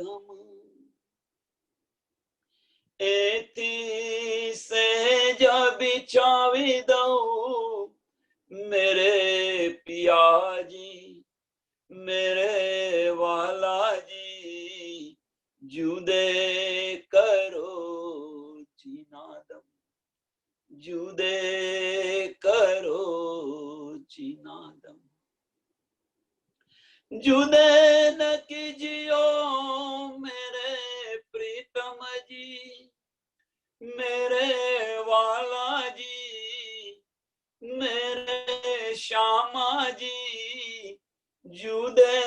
नादम एथी सहज बिछावी दऊं मेरे पिया जी मेरे वाला जी जुदे करो चिनादम जुदे करो चिनादम जुदे न कीजियो मेरे प्रीतम जी मेरे वाला जी मेरे श्यामा जी जुदे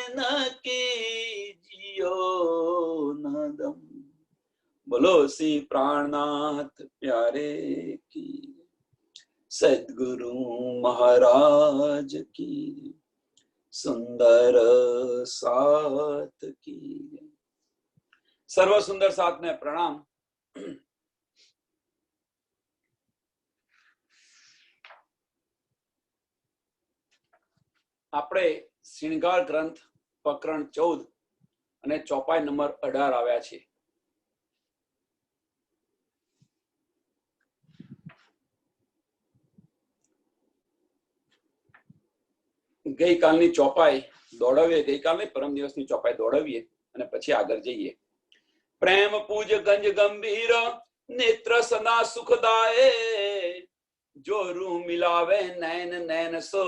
न कीजियो नादम। बोलो सी प्राणनाथ प्यारे की सद्गुरु महाराज की सुंदर साथ की। सर्व सुंदर साथ ने प्रणाम। આપણે શ્રૃંગાર ગ્રંથ પ્રકરણ 14 અને ચોપાઈ નંબર 18 આવ્યા છે। ગઈકાલની ચોપાઈ દોડાવીએ, ગઈકાલની પરમ દિવસની ચોપાઈ દોડાવીએ અને પછી આગળ જઈએ। પ્રેમ પૂજ ગંજ ગંભીર नेत्र सदा सुखदाए जो रू मिलावे नैन नैन सो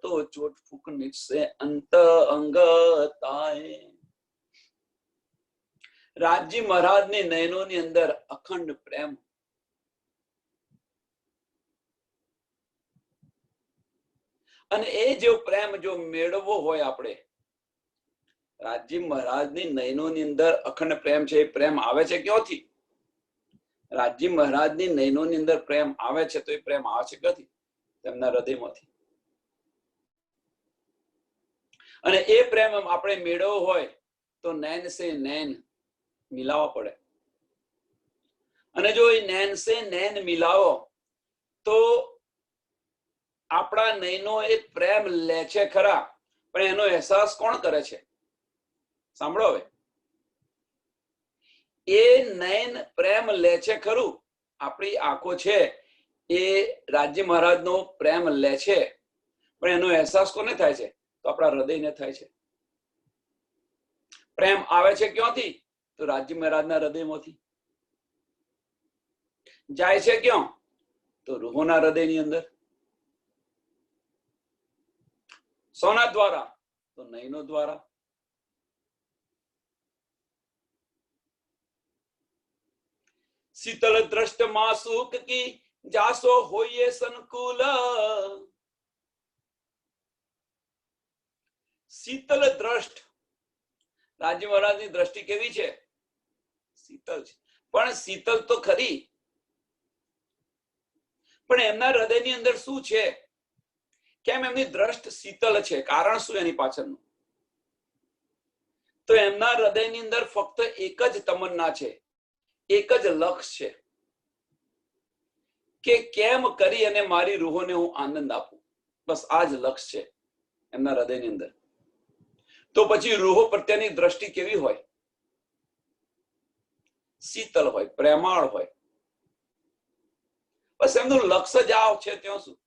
तो चोट फूक निज से अंत अंगताए। राजी महाराज ने नयनों ની અંદર અખંડ પ્રેમ અને એ જો પ્રેમ જો મેળવવો હોય આપણે, રાજી મહારાજની નયનોની અંદર અખંડ પ્રેમ છે। એ પ્રેમ આવે છે ક્યાંથી? રાજી મહારાજની નયનોની અંદર પ્રેમ આવે છે તો એ પ્રેમ આવે છે ક્યાંથી? તેમના હૃદયમાંથી। અને એ પ્રેમ આપણે મેળવવો હોય તો નૈન સે નૈન મિલાવવા પડે। અને જો એ નૈન સે નૈન મિલાવો તો આપણા નયનો એ પ્રેમ લે છે ખરા, પણ એનો અહેસાસ કોણ કરે છે? સાંભળો હવે, એ નયન પ્રેમ લે છે ખરું, આપણી આંખો છે એ રાજી મહારાજનો પ્રેમ લે છે, પણ એનો અહેસાસ કોને થાય છે? તો આપણા હૃદયને થાય છે। પ્રેમ આવે છે ક્યાંથી? તો રાજી મહારાજના હૃદયમાંથી। જાય છે ક્યાં? તો રૂહોના હૃદયની અંદર। સોના દ્વારા? તો નયનો દ્વારા। शीतल दृष्ट मासूक की जासो होइए संकुल। शीतल दृष्ट, રાજી મહારાજની દ્રષ્ટિ કેવી છે? શીતલ છે। પણ શીતલ તો ખરી, પણ એમના હૃદયની અંદર શું છે? કેમ એમની દ્રષ્ટ શીતલ છે? કારણ શું એની પાછળનું? તો એમના હૃદયની અંદર ફક્ત એક જ તમન્ના છે, એક જ લક્ષ્ય છે કે કેમ કરી અને મારી રૂહોને હું આનંદ આપું। બસ આ જ લક્ષ્ય છે એમના હૃદયની અંદર। તો પછી રૂહો પ્રત્યેની દ્રષ્ટિ કેવી હોય? શીતલ હોય, પ્રેમાળ હોય। બસ એમનું લક્ષ્ય જ આ છે ત્યાં શું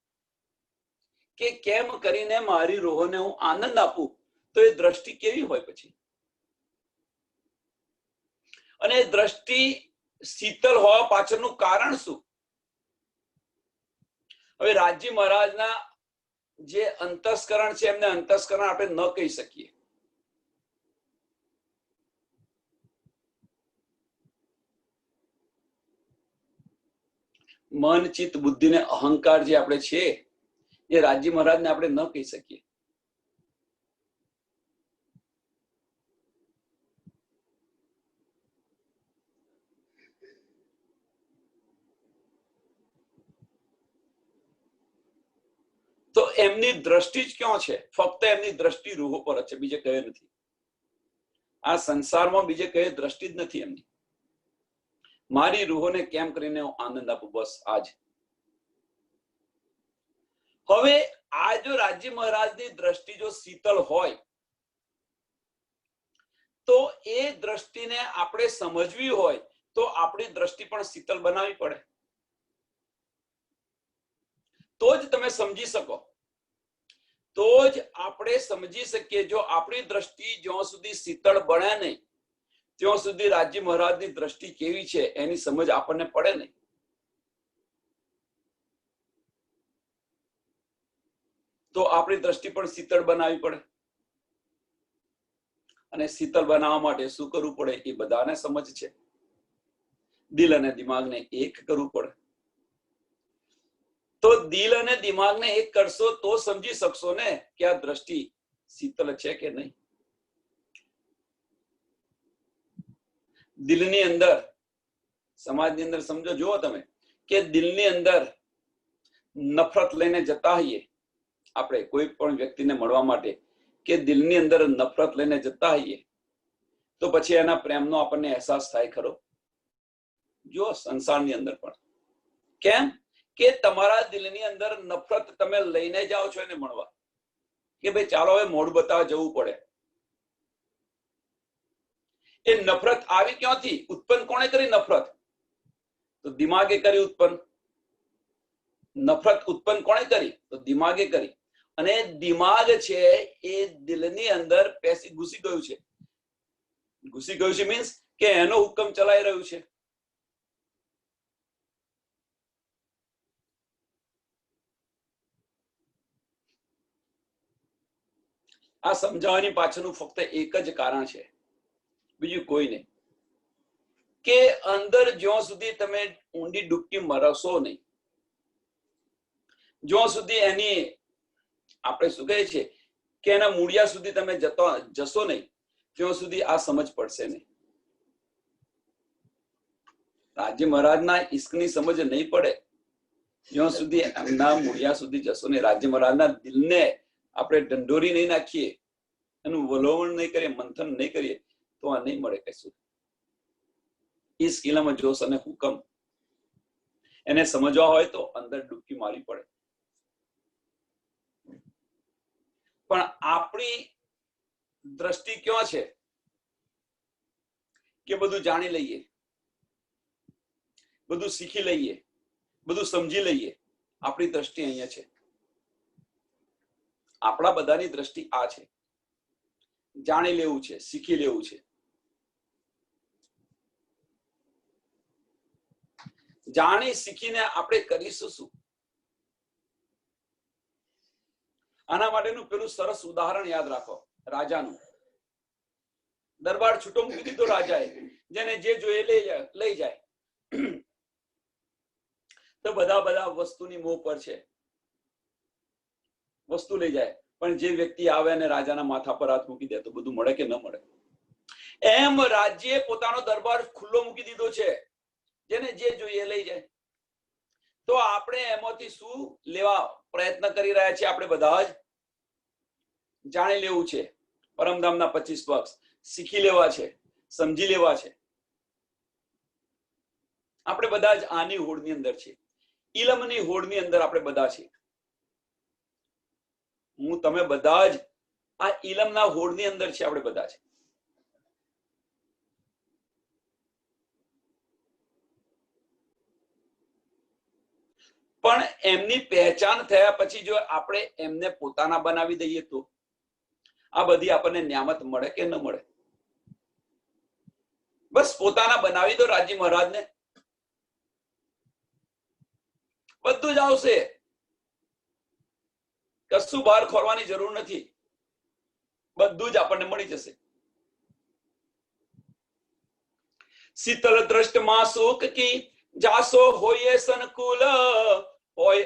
કે કેમ કરીને મારી રૂહોને હું આનંદ આપું। તો એ દ્રષ્ટિ કેવી હોય પછી? અને દ્રષ્ટિ શીતલ હોવા પાછળનું કારણ શું? હવે રાજી મહારાજના જે અંતસ્કરણ છે એમને અંતસ્કરણ આપણે ન કહી શકીએ। મન ચિત્ત બુદ્ધિ ને અહંકાર જે આપણે છે એ રાજી મહારાજને આપણે ન કહી શકીએ। તો એમની દ્રષ્ટિ જ ક્યાં છે? ફક્ત એમની દ્રષ્ટિ રૂહો પર જ છે, બીજે કઈ નથી। આ સંસારમાં બીજે કઈ દ્રષ્ટિ જ નથી એમની। મારી રૂહોને કેમ કરીને હું આનંદ આપું, બસ આજ। હવે આ જો રાજી મહારાજની દ્રષ્ટિ જો શીતલ હોય તો એ દ્રષ્ટિને આપણે સમજવી હોય તો આપણી દ્રષ્ટિ પણ શીતળ બનાવવી પડે, તો જ તમે સમજી શકો, તો જ આપણે સમજી શકીએ. જો આપણી દ્રષ્ટિ જ્યાં સુધી શીતળ બને નહીં ત્યાં સુધી રાજી મહારાજની દ્રષ્ટિ કેવી છે એની સમજ આપણને પડે નહીં. તો આપણી દ્રષ્ટિ પણ શીતળ બનાવવી પડે, અને શીતળ બનાવવા માટે શું કરવું પડે એ બધાને સમજ છે. દિલ અને દિમાગને એક કરવું પડે. તો દિલ અને દિમાગને એક કરશો તો સમજી શકશો ને કે આ દ્રષ્ટિ શીતળ છે કે નહીં. દિલની અંદર, સમાજની અંદર સમજો, જુઓ તમે કે દિલની અંદર નફરત લઈને જતા હોઈએ આપણે કોઈ પણ વ્યક્તિને મળવા માટે, કે દિલની અંદર નફરત લઈને જતા હોઈએ તો પછી એના પ્રેમનો આપણને અહેસાસ થાય ખરો? જો સંસારની અંદર પણ કેમ કે તમારા દિલની અંદર નફરત તમે લઈને જાઓ છો એને મળવા, કે ભાઈ ચાલો હવે મોઢું બતાવવા જવું પડે. એ નફરત આવી ક્યાંથી? ઉત્પન્ન કોણે કરી નફરત? તો દિમાગે કરી ઉત્પન્ન. નફરત ઉત્પન્ન કોણે કરી? તો દિમાગે કરી. અને દિમાગ છે એ દિલની અંદર પેસી ઘૂસી ગયું છે. ઘૂસી ગયું છે મીન્સ કે એનો હુકમ ચલાઈ રહ્યું છે. આ સમજાવવાની પાછળનું ફક્ત એક જ કારણ છે, બીજું કોઈ નહીં. કે અંદર જ્યાં સુધી તમે ઊંડી ડૂબકી મરશો નહીં, જ્યાં સુધી એની આપણે શું કહે છે કે એના મૂળિયા સુધી તમે જશો નહીં ત્યાં સુધી આ સમજ પડશે નહીં. રાજી મહારાજના ઈશ્કની સમજ નહીં પડે જ્યાં સુધી એમના મૂળિયા સુધી જશો નહીં. રાજી મહારાજના દિલને આપણે ઢંઢોરી નહીં નાખીએ, એનું વલોવણ નહીં કરીએ, મંથન નહીં કરીએ તો આ નહીં મળે કશું. ઈશ્ક ઇલમ જોશ અને હુકમ એને સમજવા હોય તો અંદર ડૂબકી મારવી પડે. પણ આપણી દ્રષ્ટિ ક્યાં છે કે બધું જાણી લઈએ, બધું શીખી લઈએ, બધું સમજી લઈએ. આપણી દ્રષ્ટિ અહીંયા છે. આપણા બધાની દ્રષ્ટિ આ છે. જાણી લેવું છે, શીખી લેવું છે. જાણી શીખીને આપણે કરીશું શું? આના માટેનું પેલું સરસ ઉદાહરણ યાદ રાખો, રાજાનું. દરબાર છૂટો મૂકી દીધો રાજાએ, જેને જે જોઈએ લઈ જાય. તો બધા વસ્તુની મોહ પર છે, વસ્તુ લઈ જાય. પણ જે વ્યક્તિ આવે અને રાજાના માથા પર હાથ મૂકી દે તો બધું મળે કે ન મળે? એમ રાજ્યે પોતાનો દરબાર ખુલ્લો મૂકી દીધો છે, જેને જે જોઈએ લઈ જાય. તો આપણે એમાંથી શું લેવા પ્રયત્ન કરી રહ્યા છીએ? આપણે બધા જ જાણી લેવું છે. પરમધામના 25 પક્ષ શીખી લેવા છે, સમજી લેવા છે. આપણે બધા જ આની હોડની અંદર છે, ઇલમની હોડની અંદર આપણે બધા છીએ. હું તમે બધા જ આ ઇલમના હોડની અંદર છે. આપણે બધા છે. પણ એમની પહેચાન થયા પછી જો આપણે એમને પોતાના બનાવી દઈએ તો આ બધી આપણને નિયામત મળે કે ન મળે? બસ પોતાના બનાવી દો રાજી મહારાજને, બધું જ આવશે. કશું બહાર ખોરવાની જરૂર નથી, બધું જ આપણને મળી જશે. શીતલ દ્રષ્ટ માં સુખ કી જાસો હોય સંકુલ, હોય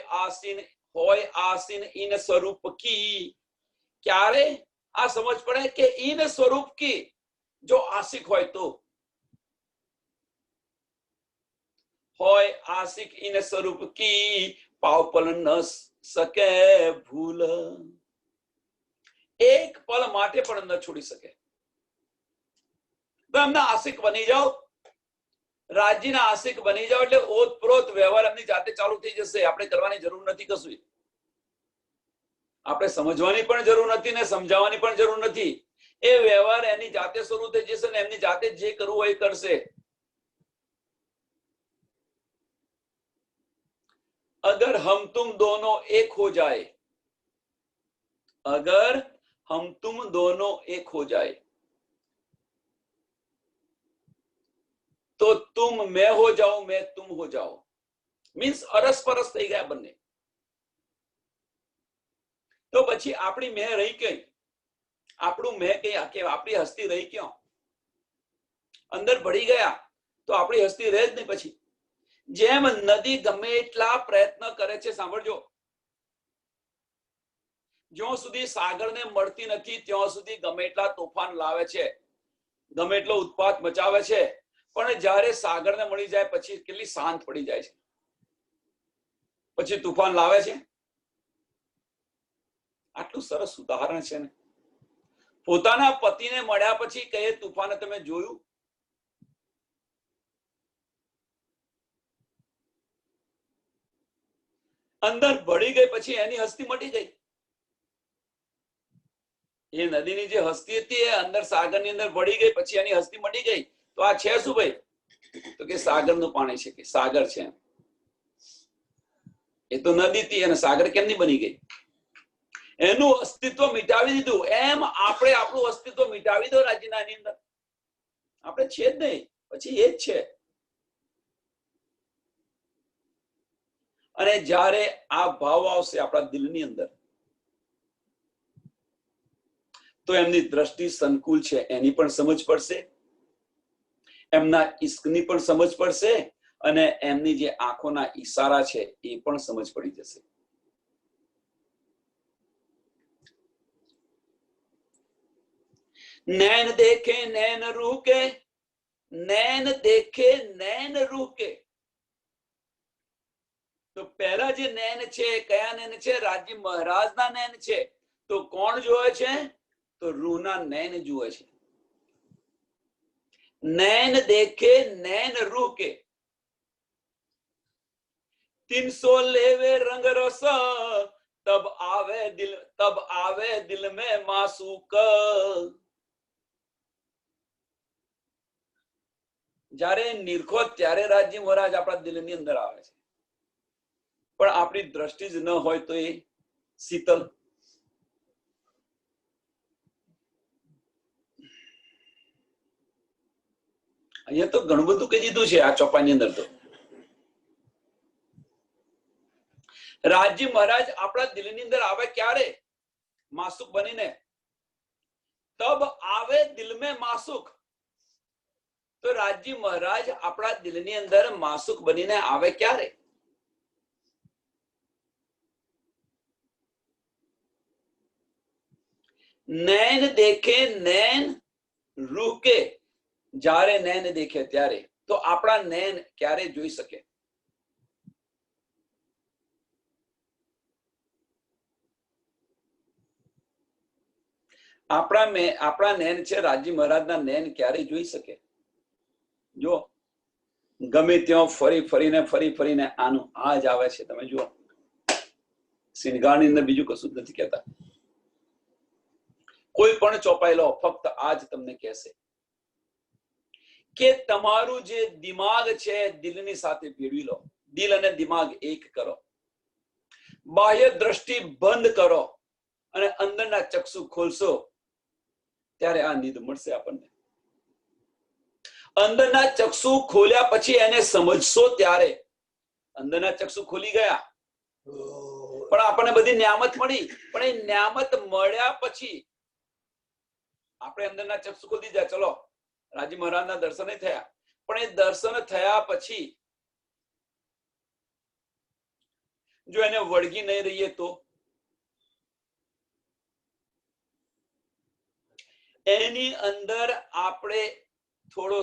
આસીન ઇન સ્વરૂપ કી. ક્યારે આ સમજ પડે કે ઇન સ્વરૂપ કી જો આશિક હોય તો, હોય આશિક ઇન સ્વરૂપ કી પાવપલ ન સકે ભૂલ. એક પલ માટે પણ ન છોડી શકે. તો એમના આશિક બની જાઓ, રાજ્યના આશિક બની જાઓ એટલે ઓતપ્રોત વ્યવહાર એમની જાતે ચાલુ થઈ જશે. આપણે કરવાની જરૂર નથી કશું. આપણે સમજવાની પણ જરૂર નથી ને સમજાવવાની પણ જરૂર નથી. એ વ્યવહાર એની જાતે શરૂ થઈ જશે ને એમની જાતે જે કરવું હોય એ કરશે. अगर हम तुम दोनों एक हो जाए, अगर हम तुम दोनों एक हो जाए तो तुम मैं हो जाओ मैं तुम हो जाओ. मीन्स અરસપરસ થઈ ગયા બંને. તો પછી આપણી મેં રહી કઈ, આપણું મેં કઈ, આપણી હસ્તી રહી ક્યાં? અંદર ભળી ગયા તો આપણી હસ્તી રહે જ નહીં. પછી જેમ નદી ગમે એટલા પ્રયત્ન કરે છે, સાંભળજો, જ્યાં સુધી સાગરને મળતી નથી ત્યાં સુધી ગમે એટલા તોફાન લાવે છે, ગમે એટલો ઉત્પાત મચાવે છે, પણ જ્યારે સાગરને મળી જાય પછી કેટલી શાંત પડી જાય છે, પછી તુફાન લાવે છે. આટલું સરસ ઉદાહરણ છે ને. પોતાના પતિને મળ્યા પછી કહે તુફાન તમે જોયું? અંદર ભળી ગઈ પછી એની હસ્તી મટી ગઈ. એ નદીની જે હસ્તી હતી એ અંદર સાગરની અંદર ભળી ગઈ પછી એની હસ્તી મટી ગઈ. તો આ છે શું ભાઈ? તો કે સાગરનું પાણી છે, કે સાગર છે. એ તો નદી હતી અને સાગર કેમની બની ગઈ? એનું અસ્તિત્વ મિટાવી દીધું. એમ આપણે આપણું અસ્તિત્વ મિટાવી દો રાજીનાની અંદર, આપણે છે જ નહીં, પછી એ જ છે. અને જ્યારે આ ભાવ આવશે આપણા દિલની અંદર તો એમની દ્રષ્ટિ સંકુલ છે એની પણ સમજ પડશે, એમના ઈશ્કની પણ સમજ પડશે, અને એમની જે આંખોના ઈશારા છે એ પણ સમજ પડી જશે. नैन देखे नैन रूह के, नैन देखे नैन रूह के. તો પહેલા જે નૈન છે, કયા નૈન છે? રાજી મહારાજના નૈન છે. તો કોણ જોવે છે? તો રૂહના નૈન જુએ છે. नैन देखे नैन रूह के, 300 लेवे रंग रस, तब आवे दिल में मासूक. જ્યારે નિરખો ત્યારે રાજી મહારાજ આપણા દિલની અંદર આવે છે, પણ આપણી દ્રષ્ટિ જ ન હોય તો એ શીતલ. અહીંયા તો ઘણું બધું કહી દીધું છે આ ચોપાની અંદર. તો રાજી મહારાજ આપણા દિલની અંદર આવે ક્યારે? માસુક બનીને. તબ આવે દિલ में मासुक. તો રાજી મહારાજ આપણા દિલની અંદર માસુક બનીને આવે ક્યારે? નૈન દેખે નૈન રૂહ કે, જ્યારે નૈન દેખે ત્યારે. તો આપણા નૈન ક્યારે જોઈ શકે? આપણા નૈન છે રાજી મહારાજના નૈન ક્યારે જોઈ શકે? જો ગમે ત્યાં ફરી ફરીને આનું આ જ આવે છે. તમે જુઓ, સિંહગાની અંદર બીજું કશું જ નથી કહેતા. કોઈ પણ ચોપાઈ લો, ફક્ત આ જ તમને કહેશે કે તમારું જે દિમાગ છે દિલની સાથે ભેળવી લો. દિલ અને દિમાગ એક કરો, બાહ્ય દ્રષ્ટિ બંધ કરો અને અંદરના ચક્ષુ ખોલશો ત્યારે આ નિધ મળશે આપણને. અંદરના ચક્ષુ ખોલ્યા પછી એને સમજશો ત્યારે, અંદરના ચક્ષુ ખોલી ગયા પણ આપણને બધી ન્યામત મળી, પણ એ ન્યામત મળ્યા પછી આપણે અંદરના ચક્ષુ ખોલી જાય. ચલો રાજી મહારાજના દર્શન થયા, પણ એ દર્શન થયા પછી જો એને વળગી નહીં રહીએ તો એની અંદર આપણે થોડો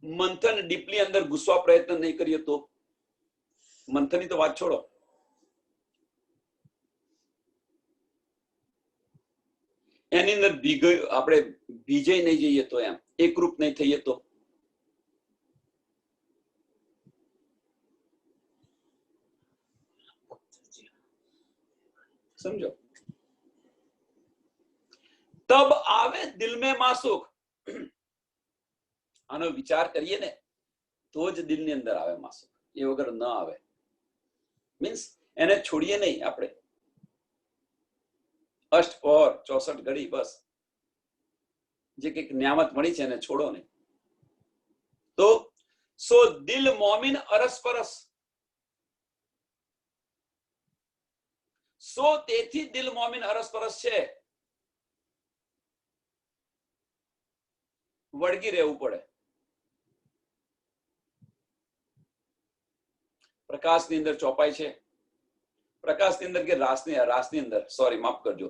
મંથન ડીપલી અંદર ઘૂસવા પ્રયત્ન નહીં કરીએ તો, મંથનની તો વાત છોડો, એની અંદર આપણે ભીજાઈ નહીં જઈએ તો, એમ એકરૂપ નહીં થઈએ તો, સમજો. તબ આવે દિલ में मासूक। આનો વિચાર કરીએ ને તો જ દિલની અંદર આવે માસુક, એ વગર ન આવે। મીન્સ એને છોડીએ નહીં આપણે, અષ્ટપહોર 64 ઘડી બસ જે કંઈક નિયામત મળી છે એને છોડો નહીં। તો સો દિલ મોમિન અરસપરસ, સો તેથી દિલ મોમિન અરસપરસ છે, વળગી રહેવું પડે। પ્રકાશની અંદર ચોપાઈ છે, પ્રકાશની અંદર કે રાસની અંદર, સોરી માફ કરજો,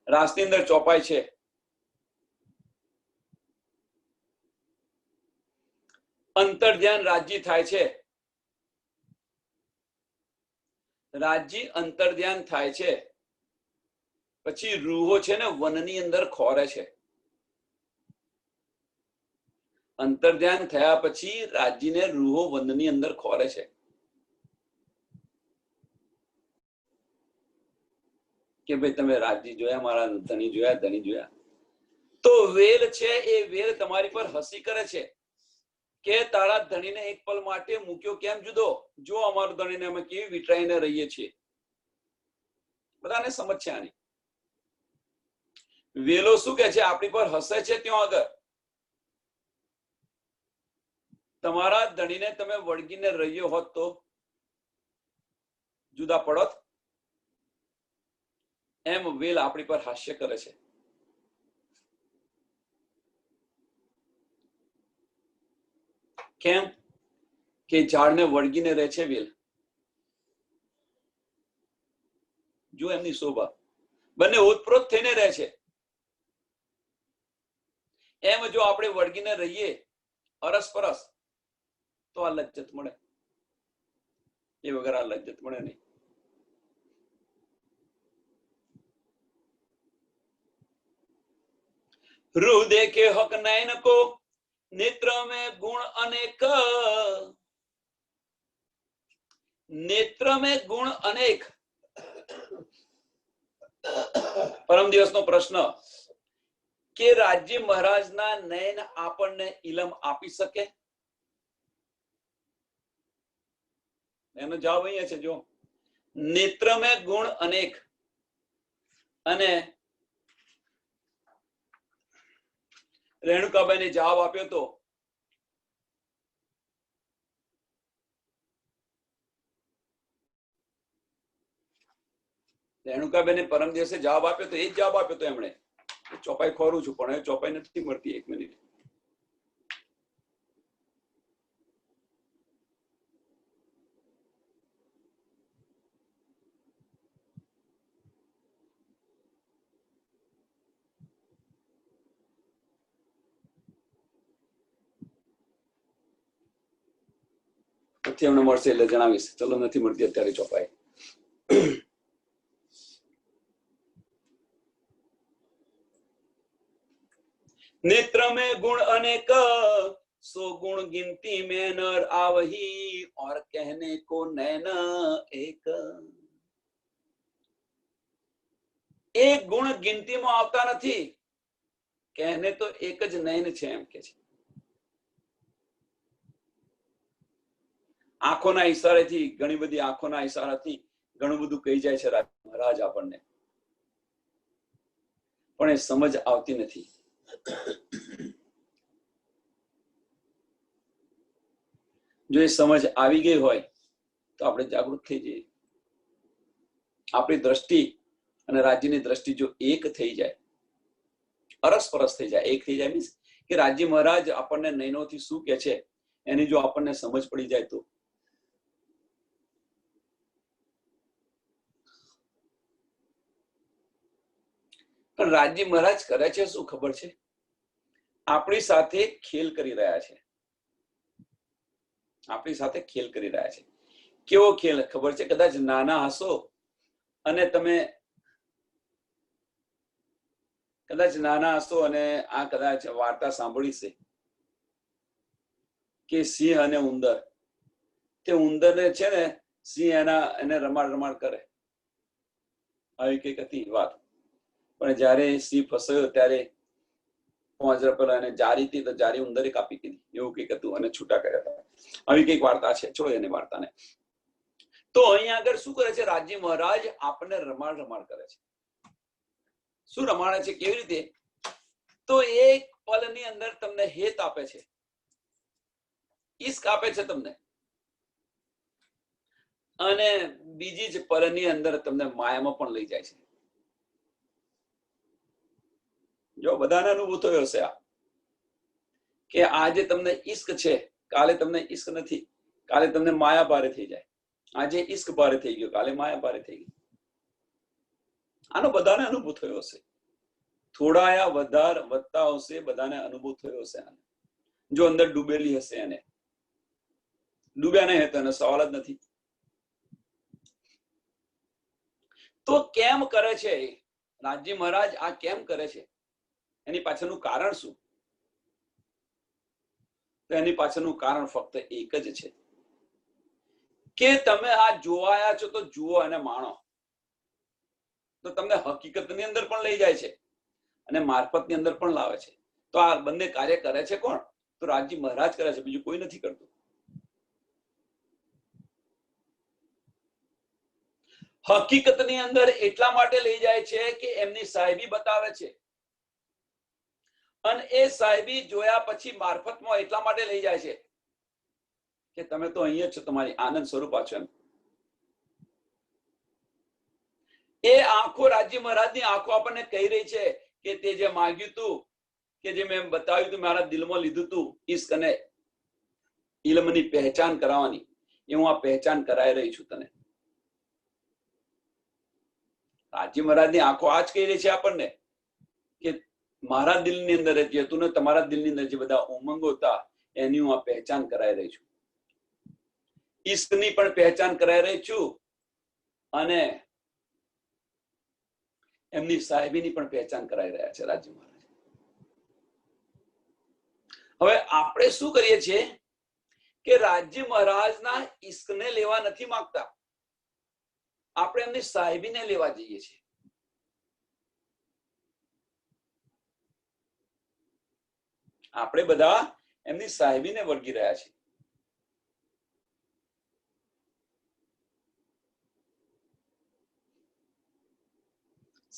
રાસની અંદર ચોપાઈ છે। અંતર ધ્યાન રાજ્ય થાય છે, રાજ્ય અંતર ધ્યાન થાય છે। પછી રૂહો છે ને વનની અંદર ખોરે છે, અંતર ધ્યાન થયા પછી રાજ્યને રૂહો વનની અંદર ખોરે છે। કે ભાઈ તમે રાજ્ય જોયા, મારા ધણી જોયા, ધણી જોયા, તો વેલ છે એ વેલ તમારી પર હસી કરે છે કે તારા ધણીને એક પલ માટે મૂક્યો કેમ જુદો, જો અમારો ધણીને અમે કેવી વિટરાઈને રહીએ છીએ। બધાને સમજ છે આની। વેલો શું કે છે, આપણી પર હસે છે ત્યાં આગળ તમારા ધણીને તમે વળગીને રહ્યો હોત તો જુદા પડોત, એમ વેલ આપણી પર હાસ્ય કરે છે। કેમ કે ઝાડને વળગીને રહે છે વેલ, જો એમની શોભા, બંને ઓતપ્રોત થઈને રહે છે। એમ જો આપણે વળગીને રહીએ અરસપરસ તો આ લજ્જત મળે, એ વગર આ લજ્જત મળે નહીં। રૂહ દેखे हक नैन को, नेत्र में गुण अनेक, नेत्र में गुण अनेक। પરમ દિવસનો પ્રશ્ન કે રાજ્ય મહારાજના નયન આપણને ઇલમ આપી શકે? એનો જવાબ અહીંયા છે, જો નેત્ર में गुण अनेक, અને રેણુકાબાઈને જવાબ આપ્યો તો રેણુકાબેને પરમ દિવસે જવાબ આપ્યો તો એ જ જવાબ આપ્યો તો એમણે, ચોપાઈ ખોરું છું પણ એ ચોપાઈ નથી મળતી। 1 મિનિટ, પછી એમને મળશે એટલે જણાવીશ। ચલો નથી મળતી અત્યારે ચોપાઈ। नेत्र में गुण अनेक, सो गुण गिनती में नर आवही, और कहने को नैन एक। एक गुण गिनतीમાં આવતા નથી, કહેને તો એક જ નયન છે એમ કે છે। આંખોના ઈશારેથી, ઘણી બધી આંખોના ઈશારાથી ઘણું બધું કહી જાય છે મહારાજ આપણને, પણ એ સમજ આવતી નથી। જો એ સમજ આવી ગઈ હોય તો આપણે જાગૃત થઈ જઈએ। આપણી દ્રષ્ટિ અને રાજ્યની દ્રષ્ટિ જો એક થઈ જાય, અરસપરસ થઈ જાય, એક થઈ જાય, મીન્સ કે રાજ્ય મહારાજ આપણને નયનોથી શું કહે છે એની જો આપણને સમજ પડી જાય તો પણ રાજ્ય મહારાજ કરે છે શું ખબર છે? આપણી સાથે ખેલ કરી રહ્યા છે, આપણી સાથે ખેલ કરી રહ્યા છે। કેવો ખેલ ખબર છે? કદાચ નાના હશો અને તમે કદાચ નાના હશો અને આ કદાચ વાર્તા સાંભળી છે કે સિંહ અને ઉંદર, તે ઉંદરને છે ને સિંહ એને રમાડ રમાડ કરે, આવી કઈક હતી વાત। પણ જ્યારે સિંહ ફસાયો ત્યારે પાંજરા પર એને જારી હતી તો જારી ઉંદરે કાપી દીધી, એવું કંઈક હતું અને છૂટા કર્યા હતા. આવી કઈક વાર્તા છે, છોડો એની વાર્તાને. તો અહીંયા આગળ શું કરે છે રાજી મહારાજ? આપણને રમાડ રમાડ કરે છે. શું રમાડે છે? કેવી રીતે? તો એક પલની અંદર તમને હેત આપે છે, ઈશ્ક આપે છે તમને, અને બીજી જ પલની અંદર તમને માયામાં પણ લઈ જાય છે. જો બધાને અનુભવ થયો હશે આ, કે આજે તમને ઈશ્ક છે, કાલે તમને ઈશ્ક નથી, કાલે તમને માયા ભારે થઈ જાય. આજે ઈશ્ક ભારે થઈ ગયો, કાલે માયા ભારે થઈ ગઈ. આનો બધાને અનુભવ થયો હશે. થોડાયા વધતા હશે, બધાને અનુભવ થયો હશે. જો અંદર ડૂબેલી હશે એને, ડૂબ્યા નહીં તો એનો સવાલ જ નથી. તો કેમ કરે છે રાજી મહારાજ? આ કેમ કરે છે? એની પાછળનું કારણ શું? તો એની પાછળનું કારણ ફક્ત એક જ છે કે તમે આ જોવાયા છો તો જુઓ અને માણો. તો તમને હકીકતની અંદર પણ લઈ જાય છે અને મારફતની અંદર પણ લાવે છે. તો આ બંને કાર્ય કરે છે કોણ? તો રાજી મહારાજ કરે છે, બીજું કોઈ નથી કરતું. હકીકતની અંદર એટલા માટે લઈ જાય છે કે એમની સાહેબી બતાવે છે, અને એ સાહેબી જોયા પછી મારફતમાં એટલા માટે લઈ જાય છે કે તમે તો અહીંયા છો, તમારી આનંદ સ્વરૂપ છો. એમ એ આંખો રાજી મહારાજની આંખો આપણને કહી રહી છે કે તે જે માંગ્યું તું, કે જે મેં બતાવ્યું તું, મારા દિલમાં લીધું તું, ઈશ્ક અને ઇલ્મની પહેચાન કરાવવાની, એ હું આ પહેચાન કરાવી રહી છું તને. રાજી મહારાજની આંખો આ જ કહી રહી છે આપણને કે મારા દિલની અંદર જે હતું ને તમારા દિલની અંદર જે બધા ઉમંગો હતા એની હું આ પહેચાન કરાવી રહી છું. ઈશ્કની પણ પહેચાન કરાવી રહી છું અને એમની સાહેબીની પણ પહેચાન કરાવી રહ્યા છે રાજી મહારાજ. હવે આપણે શું કરીએ છીએ કે રાજી મહારાજના ઈશ્કને લેવા નથી માંગતા, આપણે એમની સાહેબીને લેવા જઈએ છીએ. આપણે બધા એમની સાહેબીને વળગી રહ્યા છીએ.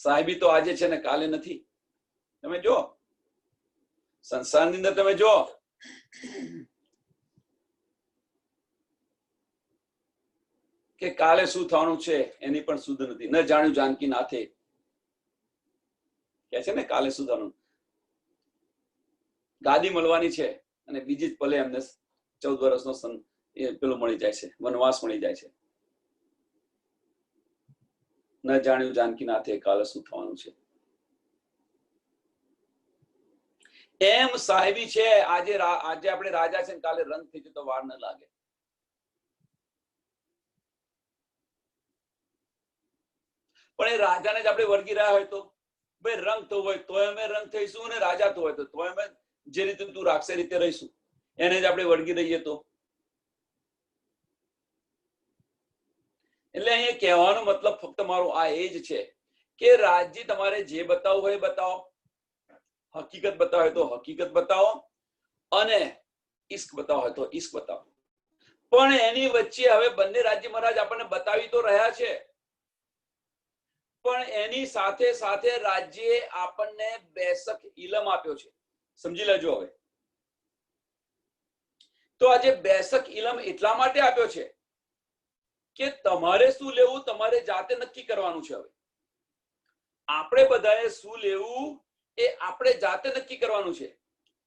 સાહેબી તો આજે છે ને કાલે નથી. તમે જો સંસારની અંદર તમે જો કે કાલે શું થવાનું છે એની પણ સુધ નથી. ન જાણ્યું જાનકી નાથે કે છે ને કાલે શું થવાનું. ગાદી મળવાની છે અને બીજી જ પલે એમને 14 વર્ષનો પેલો મળી જાય છે, વનવાસ મળી જાય છે. ન જાણ્યું જાનકી નાથે કાલે શું થવાનું છે. એમ સાહેબી છે. આજે આપણે રાજા છે, કાલે રંગ થઈ જતો વાર ન લાગે. પણ એ રાજાને જ આપણે વળગી રહ્યા હોય તો ભાઈ રંગ થવું હોય તો અમે રંગ થઈશું, અને રાજા તો હોય તો અમે જે રીતે તું રાખશે રીતે રહીશું. એને જ આપણે વળગી રહીએ તો. એટલે અહીંયા કહેવાનો મતલબ ફક્ત મારો આ એ જ છે કે રાજજી તમારે જે બતાવવું હોય બતાવો, હકીકત બતાવો હોય તો હકીકત બતાવો, અને ઈશ્ક બતાવો હોય તો ઈશ્ક બતાવો. પણ એની વચ્ચે હવે બંને રાજી મહારાજ આપણને બતાવી તો રહ્યા છે, પણ એની સાથે સાથે રાજ્યે આપણને બેસક ઇલમ આપ્યો છે. સમજી લેજો. હવે તો આજે બેસક ઇલમ એટલા માટે આપ્યો છે કે તમારે શું લેવું તમારે જાતે નક્કી કરવાનું છે. હવે આપણે બધાએ શું લેવું એ આપણે જાતે નક્કી કરવાનું છે.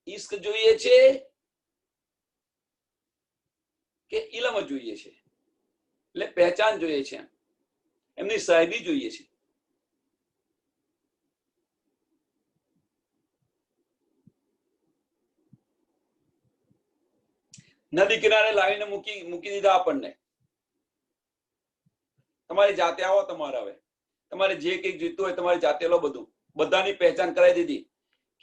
ઈશ્ક જોઈએ છે કે ઇલમ જોઈએ છે, એટલે પહેચાન જોઈએ છે, એમની સાહેબી જોઈએ છે. નદી કિનારે લાવીને મૂકી દીધા આપણને. તમારી જાતે આવો, તમારે હવે તમારે જે કંઈક જોઈતું હોય તમારી જાતે લો. બધું બધાની પહેચાન કરાવી દીધી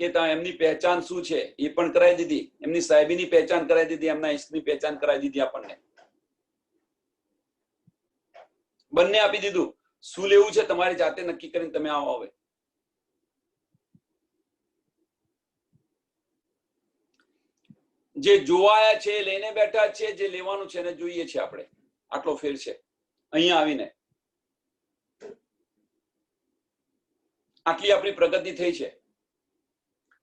કે એમની પહેચાન શું છે એ પણ કરાવી દીધી, એમની સાહેબીની પહેચાન કરાવી દીધી, એમના ઈશ્કની પહેચાન કરાવી દીધી આપણને. બંને આપી દીધું. શું લેવું છે તમારી જાતે નક્કી કરીને તમે આવો. હવે જે જોવાયા છે લઈને બેઠા છે, જે લેવાનું છે એને જોઈએ છે આપણે. આટલો ફેર છે. અહીંયા આવીને આટલી આપણી પ્રગતિ થઈ છે.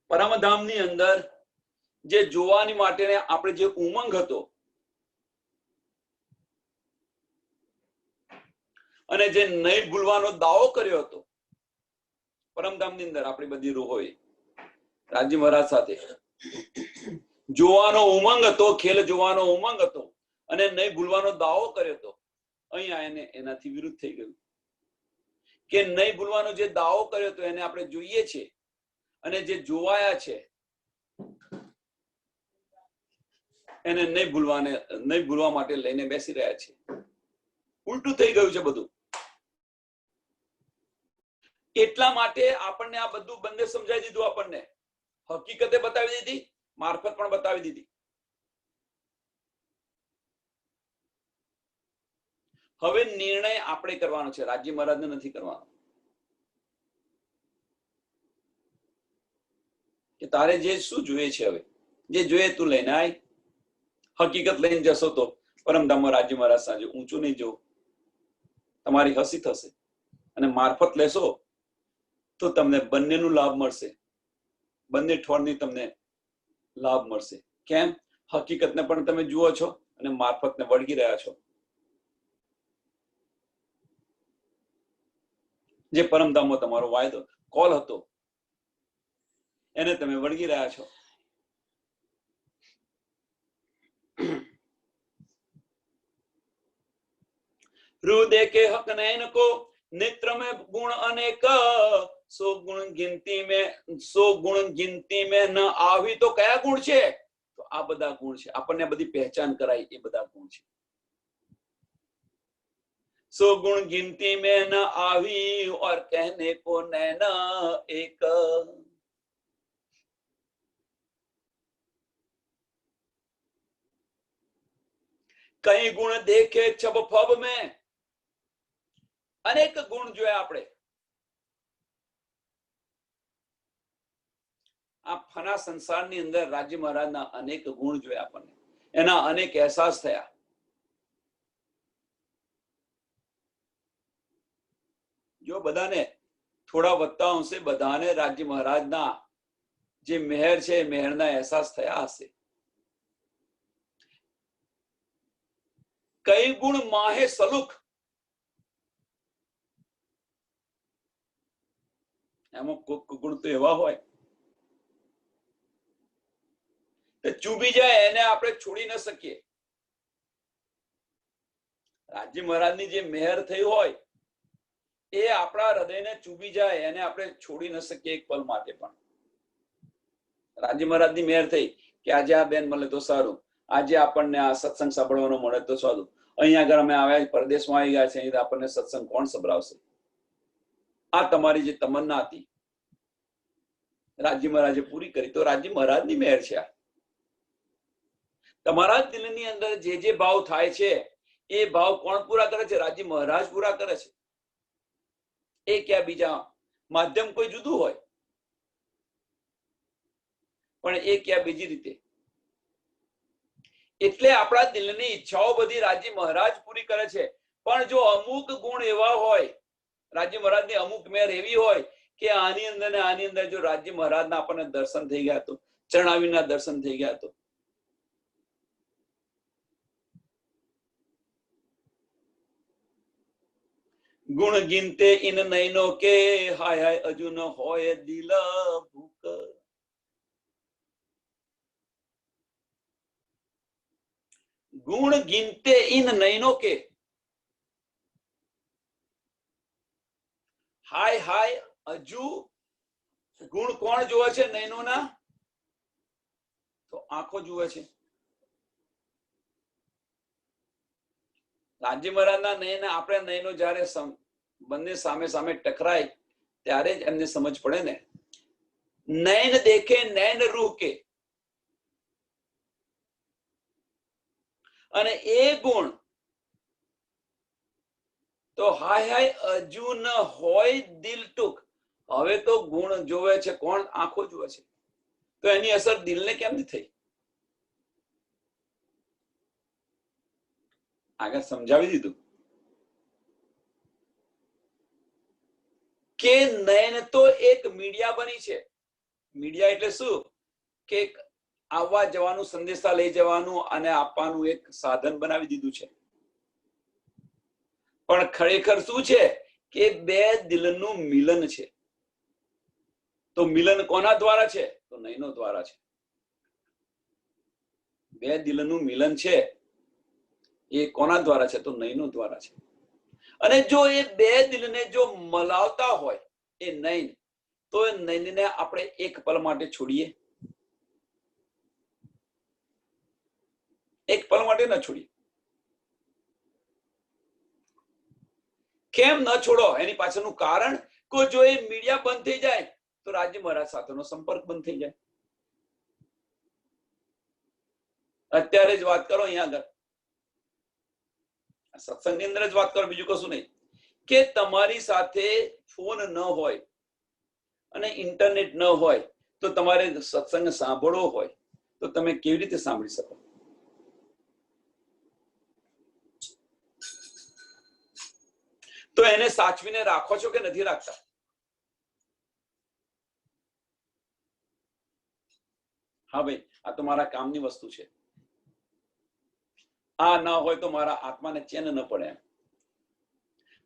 પરમધામની અંદર જે જોવાની માટે આપણે જે ઉમંગ હતો અને જે નહીં ભૂલવાનો દાવો કર્યો હતો પરમધામની અંદર આપણી બધી રૂહોએ રાજી મહારાજ સાથે જોવાનો ઉમંગ હતો, ખેલ જોવાનો ઉમંગ હતો અને નહીં ભૂલવાનો દાવો કર્યો હતો. અહીંયા એને એનાથી વિરુદ્ધ થઈ ગયું કે નહીં ભૂલવાનો જે દાવો કર્યો હતો એને આપણે જોઈએ છે અને જે જોવાયા છે એને નહીં ભૂલવા માટે લઈને બેસી રહ્યા છે. ઉલટું થઈ ગયું છે બધું. એટલા માટે આપણને આ બધું બંને સમજાવી દીધું. આપણને હકીકતે બતાવી દીધી, મારફત પણ બતાવી દીધી. હવે નિર્ણય આપણે કરવાનો છે, રાજી મહારાજને નથી કરવાનો કે તારે જે શું જોઈએ છે. હવે જે જોઈએ તું લઈને આય. હકીકત લઈને જશો તો પરમધામમાં રાજી મહારાજ સાંજે ઊંચું નહીં જવું, તમારી હસી થશે. અને મારફત લેશો તો તમને બંનેનું લાભ મળશે, બંને ઠોરની તમને લાભ મળશે. કેમ? હકીકતને પણ તમે જુઓ છો અને મારફતને વળગી રહ્યા છો. જે પરમધામમાં તમારો વાયદો કોલ હતો એને તમે વળગી રહ્યા છો. રૂ દેखे हक नैन को नेत्र में गुण अनेक, सो गुण गिनती में न आवी तो कया गुण છે? તો આ બધા ગુણ છે. આપણને બધી પહેચાન કરાય એ બધા ગુણ છે. सो गुण गिनती में न आवी और कहने को नैन एक. कई गुण देखे छब फब में, અનેક ગુણ જોયા આપણે. આ ફના સંસારની અંદર રાજી મહારાજના અનેક ગુણ જોયા આપણને, એના અનેક અહેસાસ થયા. જો બધાને થોડા વધતા અંશે બધાને રાજી મહારાજના જે મહેર છે મહેરના અહેસાસ થયા હશે. કઈ ગુણ માહે સલુખ, એમાં ગુણ તો એવા હોય કે ચૂબી જાય, એને આપણે છોડી ન શકીએ. રાજી મહારાજની જે મહેર થઈ હોય એ આપણા હૃદયને ચૂબી જાય, એને આપણે છોડી ન શકીએ એક પલ માટે પણ. રાજી મહારાજની મહેર થઈ કે આજે આ બેન મળે તો સારું, આજે આપણને આ સત્સંગ સાંભળવાનો મળે તો સારું. અહીંયા આગળ અમે આવ્યા, પરદેશમાં આવી ગયા છે, અહીં આપણને સત્સંગ કોણ સંભળાવશે? આ તમારી જે તમન્ના હતી રાજી મહારાજે પૂરી કરી, તો રાજી મહારાજની મહેર છે. તમારા દિલની અંદર જે જે ભાવ થાય છે એ ભાવ કોણ પૂરા કરે છે? રાજી મહારાજ પૂરા કરે છે. એ ક્યાં બીજા માધ્યમ કોઈ જુદું હોય, પણ એ ક્યાં બીજી રીતે. એટલે આપણા દિલની ઈચ્છાઓ બધી રાજી મહારાજ પૂરી કરે છે. પણ જો અમુક ગુણ એવા હોય, રાજી મહારાજની અમુક મેર એવી હોય કે આની અંદર ને આની અંદર જો રાજી મહારાજના આપણને દર્શન થઈ ગયા તો, ચરણાવીના દર્શન થઈ ગયા તો, ગુણ ગિનતે ઇન નૈનો કે હાય હાય અજુ ન હોય દિલ ભૂખ. ગુણ ગિનતે ઇન નૈનો કે, હાય હાય હજુ ગુણ કોણ જોવે છે નયનોના? તો આંખો જુએ છે. રાજી મહારાજના નયન, આપણે નયનો જયારે બંને સામે સામે ટકરાય ત્યારે જ એમને સમજ પડે ને. નયન દેખે નયન રૂહ કે, અને એ ગુણ તો હાય હાય હજુ ન હોય દિલ ટૂંક. હવે તો ગુણ જોવે છે કોણ? આંખો જોવે છે. તો એની અસર દિલને કેમ નથી થઈ? આગળ સમજાવી દીધું કે નયન તો એક મીડિયા બની છે. મીડિયા એટલે શું કે આવવા જવાનું, સંદેશા લઈ જવાનું અને આપવાનું એક સાધન બનાવી દીધું છે. પણ ખરેખર શું છે કે બે દિલનું મિલન છે. તો મિલન કોના દ્વારા છે? તો નયનો દ્વારા છે. બે દિલનું મિલન છે એ કોના દ્વારા છે? તો નયનો દ્વારા છે. અને જો એ બે દિલને જો મલાવતા હોય એ નયન, તો એ નયનને આપણે એક પલ માટે છોડીએ? એક પલ માટે ન છોડીએ. કેમ ન છોડો? એની પાછળનું કારણ કે જો એ મીડિયા બંધ થઈ જાય તો રાજી મહારાજ સાથેનો સંપર્ક બંધ થઈ જાય. અત્યારે જ વાત કરો, અહીંયા આગળ સત્સંગની અંદર જ વાત કરો, બીજું કશું નહીં. કે તમારી સાથે ફોન ન હોય અને ઇન્ટરનેટ ન હોય તો તમારે સત્સંગ સાંભળવો હોય તો તમે કેવી રીતે સાંભળી શકો? તો એને સાચવીને રાખો છો કે નથી રાખતા? હા ભાઈ, આ તો મારા કામની વસ્તુ છે, આ ના હોય તો મારા આત્માને ચેન ન પડે.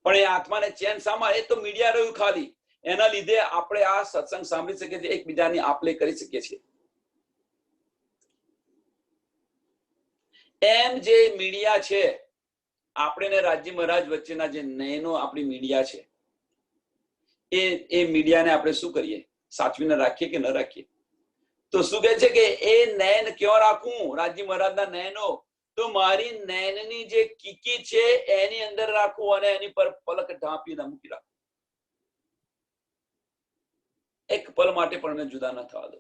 પણ એ આત્માને ચેન શામાં? એ તો મીડિયા રહ્યું ખાલી. એના લીધે આપણે આ સત્સંગ સાંભળી શકીએ છીએ, એકબીજાની આપલે કરી શકીએ છીએ. એમ જે મીડિયા છે, આપણે ને રાજી મહારાજ વચ્ચેના જે નયનો આપણી મીડિયા છે, એ મીડિયાને આપણે શું કરીએ? સાચવીને રાખીએ કે ન રાખીએ? તો શું કહે છે કે એ નયન ક્યાં રાખું? રાજી મહારાજના નયનો તો મારી નયનની જે કીકી છે એની અંદર રાખવું અને એની પર પલક ઢાંપીને મૂકી રાખવું. એક પલ માટે પણ એને જુદા ન થવા દો.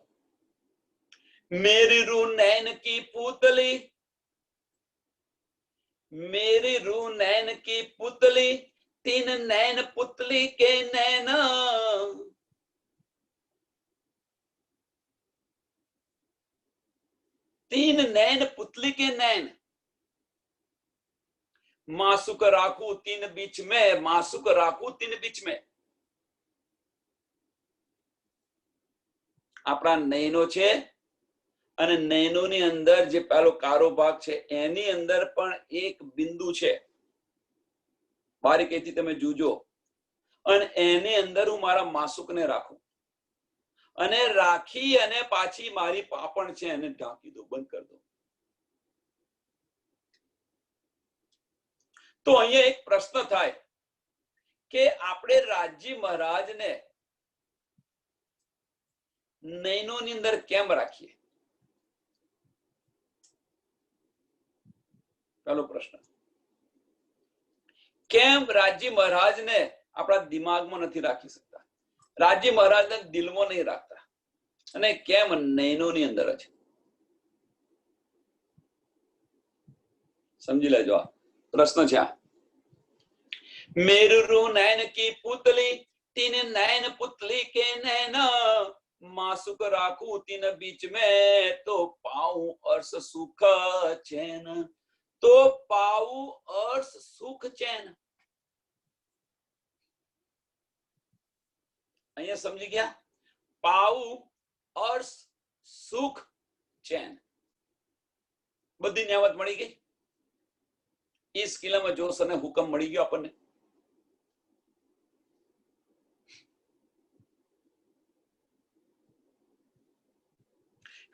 મેરી રૂ નૈન કી પૂતલી, मेरी रू नैन की पुतली, तीन नैन पुतली के नैन, तीन नैन पुतली के नैन, मासुक राखू तीन बीच में, मासुक राखू तीन बीच में. આપણા નયનો છે અને નયનોની અંદર જે પેલો કારો ભાગ છે એની અંદર પણ એક બિંદુ છે. બારીકીથી તમે જોજો. અને એની અંદર હું મારા માસુકને રાખું અને રાખી અને પાછી મારી પાપણ છે એને ઢાંકી દો, બંધ કરી દો. તો અહીંયા એક પ્રશ્ન થાય કે આપણે રાજી મહારાજને નયનોની અંદર કેમ રાખીએ? પેલો પ્રશ્ન. કેમ રાજી મહારાજને આપણા દિમાગમાં નથી રાખી શકતા? રાજી મહારાજને દિલમાં નહીં રાખતા અને કેમ નયનોની અંદર જ? સમજી લેજો, આ પ્રશ્ન છે. મેરુ નૈન કી પુતલી, તીન નૈન પુતલી કે નૈન, मासुक राखू तीन बीच में, तो पाऊं अर्श सुख चैन, तो पाऊं अर्श सुख चैन. અહીંયા સમજી ગયા? પાઉં અર્શ સુખ ચેન, બધી ન્યાવત મળી ગઈ. એ સ્કિલમાં જોશ અને હુકમ મળી ગયો આપણને.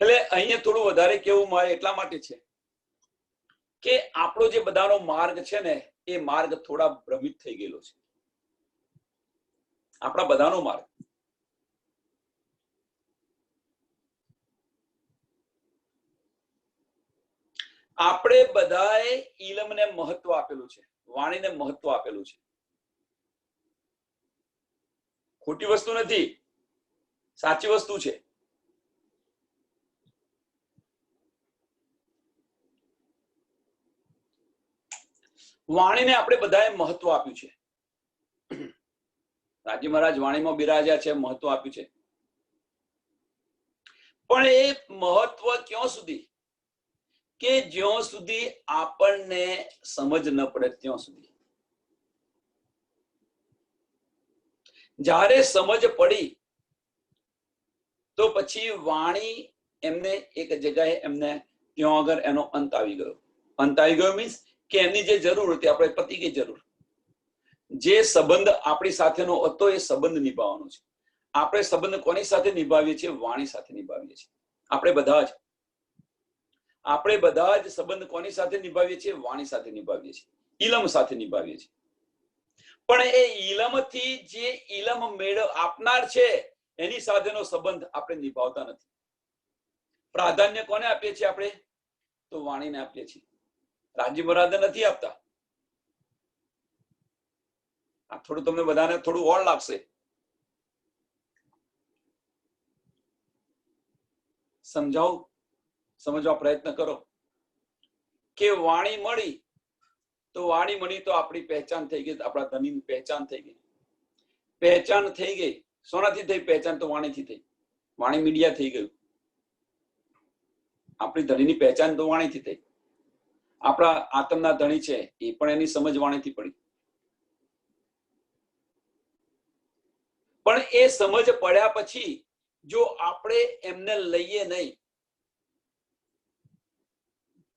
એટલે અહીંયા થોડું વધારે કેવું મારે એટલા માટે છે કે આપણો જે બધાનો માર્ગ છે ને એ માર્ગ થોડા ભ્રમિત થઈ ગયેલો છે. આપણા બધાનો માર્ગ. આપણે બધાએ ઇલમને મહત્વ આપેલું છે, વાણીને મહત્વ આપેલું છે. ખોટી વસ્તુ નથી, સાચી વસ્તુ છે. વાણીને આપણે બધાએ મહત્વ આપ્યું છે. રાજી મહારાજ વાણીમાં બિરાજ્યા છે, મહત્વ આપ્યું છે. પણ એ મહત્વ ક્યાં સુધી? કે જ્યાં સુધી આપણને સમજ ન પડે ત્યાં સુધી. જ્યારે સમજ પડી તો પછી વાણી એમને એક જગ્યાએ એમને ત્યાં આગળ એનો અંત આવી ગયો. અંત આવી ગયો મીન્સ કે એમની જે જરૂર હતી આપણે પતી ગઈ જરૂર. જે સંબંધ આપણી સાથેનો હતો એ સંબંધ નિભાવવાનો છે. આપણે સંબંધ કોની સાથે નિભાવીએ છીએ? વાણી સાથે નિભાવીએ છીએ. આપણે બધા જ સંબંધ કોની સાથે નિભાવીએ છીએ? વાણી સાથે નિભાવીએ છીએ, ઇલમ સાથે નિભાવીએ છીએ. પણ એ ઇલમથી જે ઇલમ મેળ આપનાર છે એની સાથેનો સંબંધ આપણે નિભાવતા નથી. પ્રાધાન્ય કોને આપીએ છીએ આપણે? તો વાણીને આપીએ છીએ. રાજી મહારાજ નથી આપતા. આ થોડું તમને બધાને થોડું ઓળ લાગશે. સમજવા પ્રયત્ન કરો કે વાણી મળી તો આપણી પહેચાન થઈ ગઈ, આપણા ધનીની પહેચાન થઈ ગઈ. પહેચાન થઈ ગઈ સોનાથી થઈ? પહેચાન તો વાણીથી થઈ. વાણી મીડિયા થઈ ગયું. આપણી ધણીની પહેચાન તો વાણીથી થઈ. આપણા આત્મના ધણી છે એ પણ એની સમજ વાણીથી પડી. પણ એ સમજ પડ્યા પછી જો આપણે એમને લઈએ નહીં,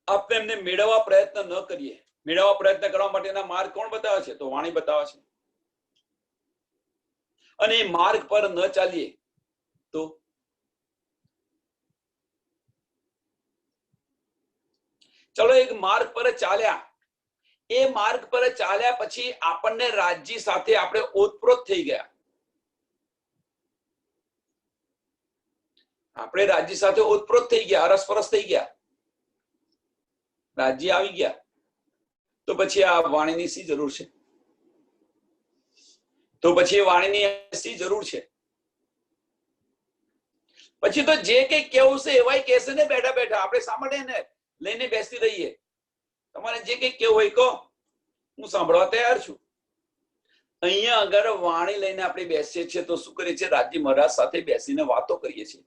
આપણે એમને મેળવવા પ્રયત્ન ન કરીએ, મેળવવા પ્રયત્ન કરવા માટેના માર્ગ કોણ બતાવે છે? તો વાણી બતાવે છે. અને એ માર્ગ પર ન ચાલીએ તો ચલો એક માર્ગ પર ચાલ્યા. એ માર્ગ પર ચાલ્યા પછી આપણને રાજ્ય સાથે આપણે ઓતપ્રોત થઈ ગયા. આપણે રાજ્ય સાથે ઓતપ્રોત થઈ ગયા, અરસપરસ થઈ ગયા, રાજ્ય આવી ગયા. તો પછી આ વાણીની શી જરૂર છે? શી જરૂર છે? પછી તો જે કઈ કેવું છે એવાય કહેશે ને બેઠા બેઠા. આપણે સાંભળે ને લઈને બેસી રહીએ. તમારે જે કઈ કેવું હોય કહો, હું સાંભળવા તૈયાર છું. અહીંયા અગર વાણી લઈને આપણે બેસીએ છીએ તો શું કરીએ છીએ? રાજ્ય મહારાજ સાથે બેસીને વાતો કરીએ છીએ.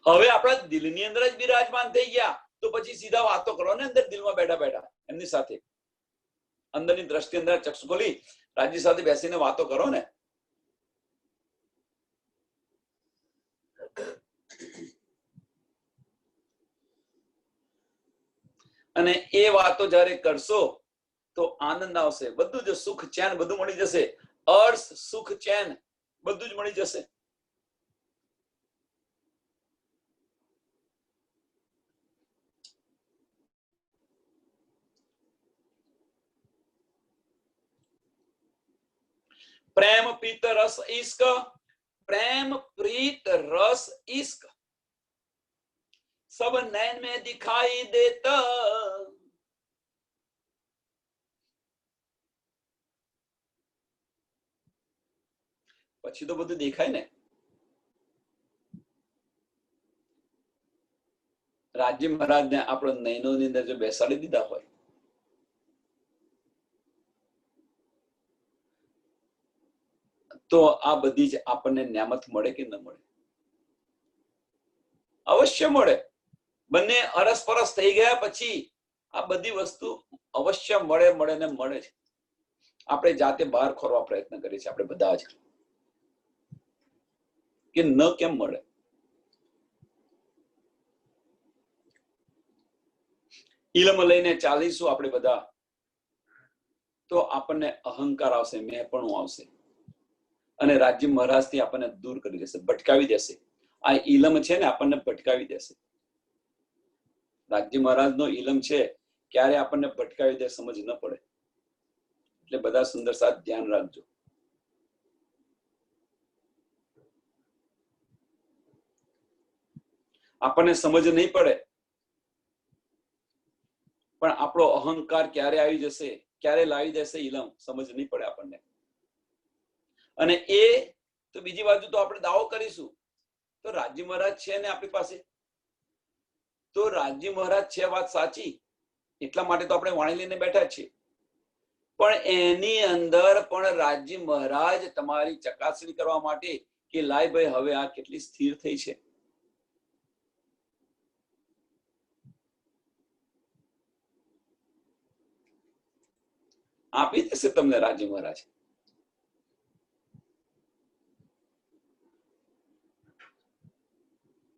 હવે આપણા દિલની અંદર જ બિરાજમાન થઈ ગયા તો પછી સીધા વાતો કરો ને અંદર દિલમાં બેઠા બેઠા એમની સાથે. અંદરની દ્રષ્ટિ અંદર ચક્ષુ ખોલી રાજ્ય સાથે બેસીને વાતો કરો ને. અને એ વાતો જયારે કરશો તો આનંદ આવશે. બધું જ સુખ ચેન બધું મળી જશે. અર્થ સુખ ચેન બધું જ મળી જશે. प्रेम प्रीत रस इश्क, प्रेम प्रीत रस इश्क सब नैन में दिखाई देता. પછી તો બધું દેખાય ને. રાજ્ય મહારાજને આપણે નયનોની અંદર જો બેસાડી દીધા હોય તો આ બધી જ આપણને ન્યામત મળે કે ન મળે? અવશ્ય મળે. બંને અરસપરસ થઈ ગયા પછી આ બધી વસ્તુ અવશ્ય મળે ને મળે છે. આપણે જાતે બહાર ખોરવા પ્રયત્ન કરીએ છીએ આપણે બધા જ કે ન કેમ મળે. ઇલમ લઈને ચાલીશું આપણે બધા તો આપણને અહંકાર આવશે, મેં આવશે અને રાજ્ય મહારાજ થી આપણને દૂર કરી દેશે, ભટકાવી દેશે. આ ઇલમ છે ને આપણને ભટકાવી દેશે. રાજ્ય મહારાજ નો ઇલમ છે ક્યારે આપણને ભટકાવી દે સમજ ન પડે. એટલે બધા સુંદર સાથ ધ્યાન રાખજો. આપણને સમજ નહીં પડે પણ આપણો અહંકાર ક્યારે આવી જશે, ક્યારે લાવી દેશે ઇલમ સમજ નહીં પડે આપણને. અને એ તો બીજી બાજુ તો આપણે દાવો કરીશું તો રાજ્ય મહારાજ છે ને આપણી પાસે, તો રાજ્ય મહારાજ છે વાત સાચી એટલા માટે તો આપણે વાણી લઈને બેઠા છીએ. પણ એની અંદર પણ રાજ્ય મહારાજ તમારી ચકાસણી કરવા માટે કે લાય ભાઈ હવે આ કેટલી સ્થિર થઈ છે, આપી દેશે તમને રાજી મહારાજ.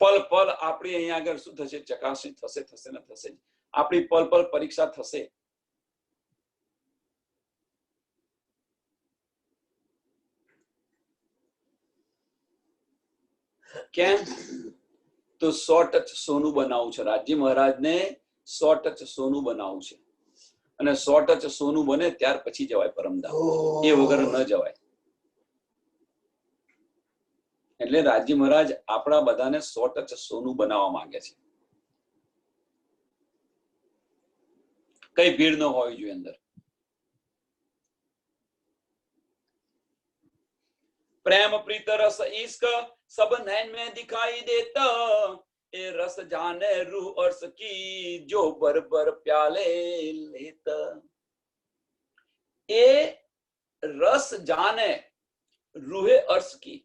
પલ પલ આપણી અહીંયા આગળ શું થશે? ચકાસણી થશે, થશે ને થશે. આપણી પલ પલ પરીક્ષા થશે. કેમ? તો 100 ટચ સોનું બનાવવું છે. રાજી મહારાજને 100 ટચ સોનું બનાવવું છે. અને 100 ટચ સોનું બને ત્યાર પછી જવાય પરમધામ. એ વગર ન જવાય. એટલે રાજી મહારાજ આપણા બધાને 100 ટચ સોનું બનાવવા માંગે છે. કઈ ભીડ ન હોવી જોઈએ અંદર. प्रेम प्रीत रस इश्क सब नैन में दिखाई देता, ए रस जाने रूह अर्श की जो बर बर प्याले लेता. ए रस जाने रूहे अर्श की.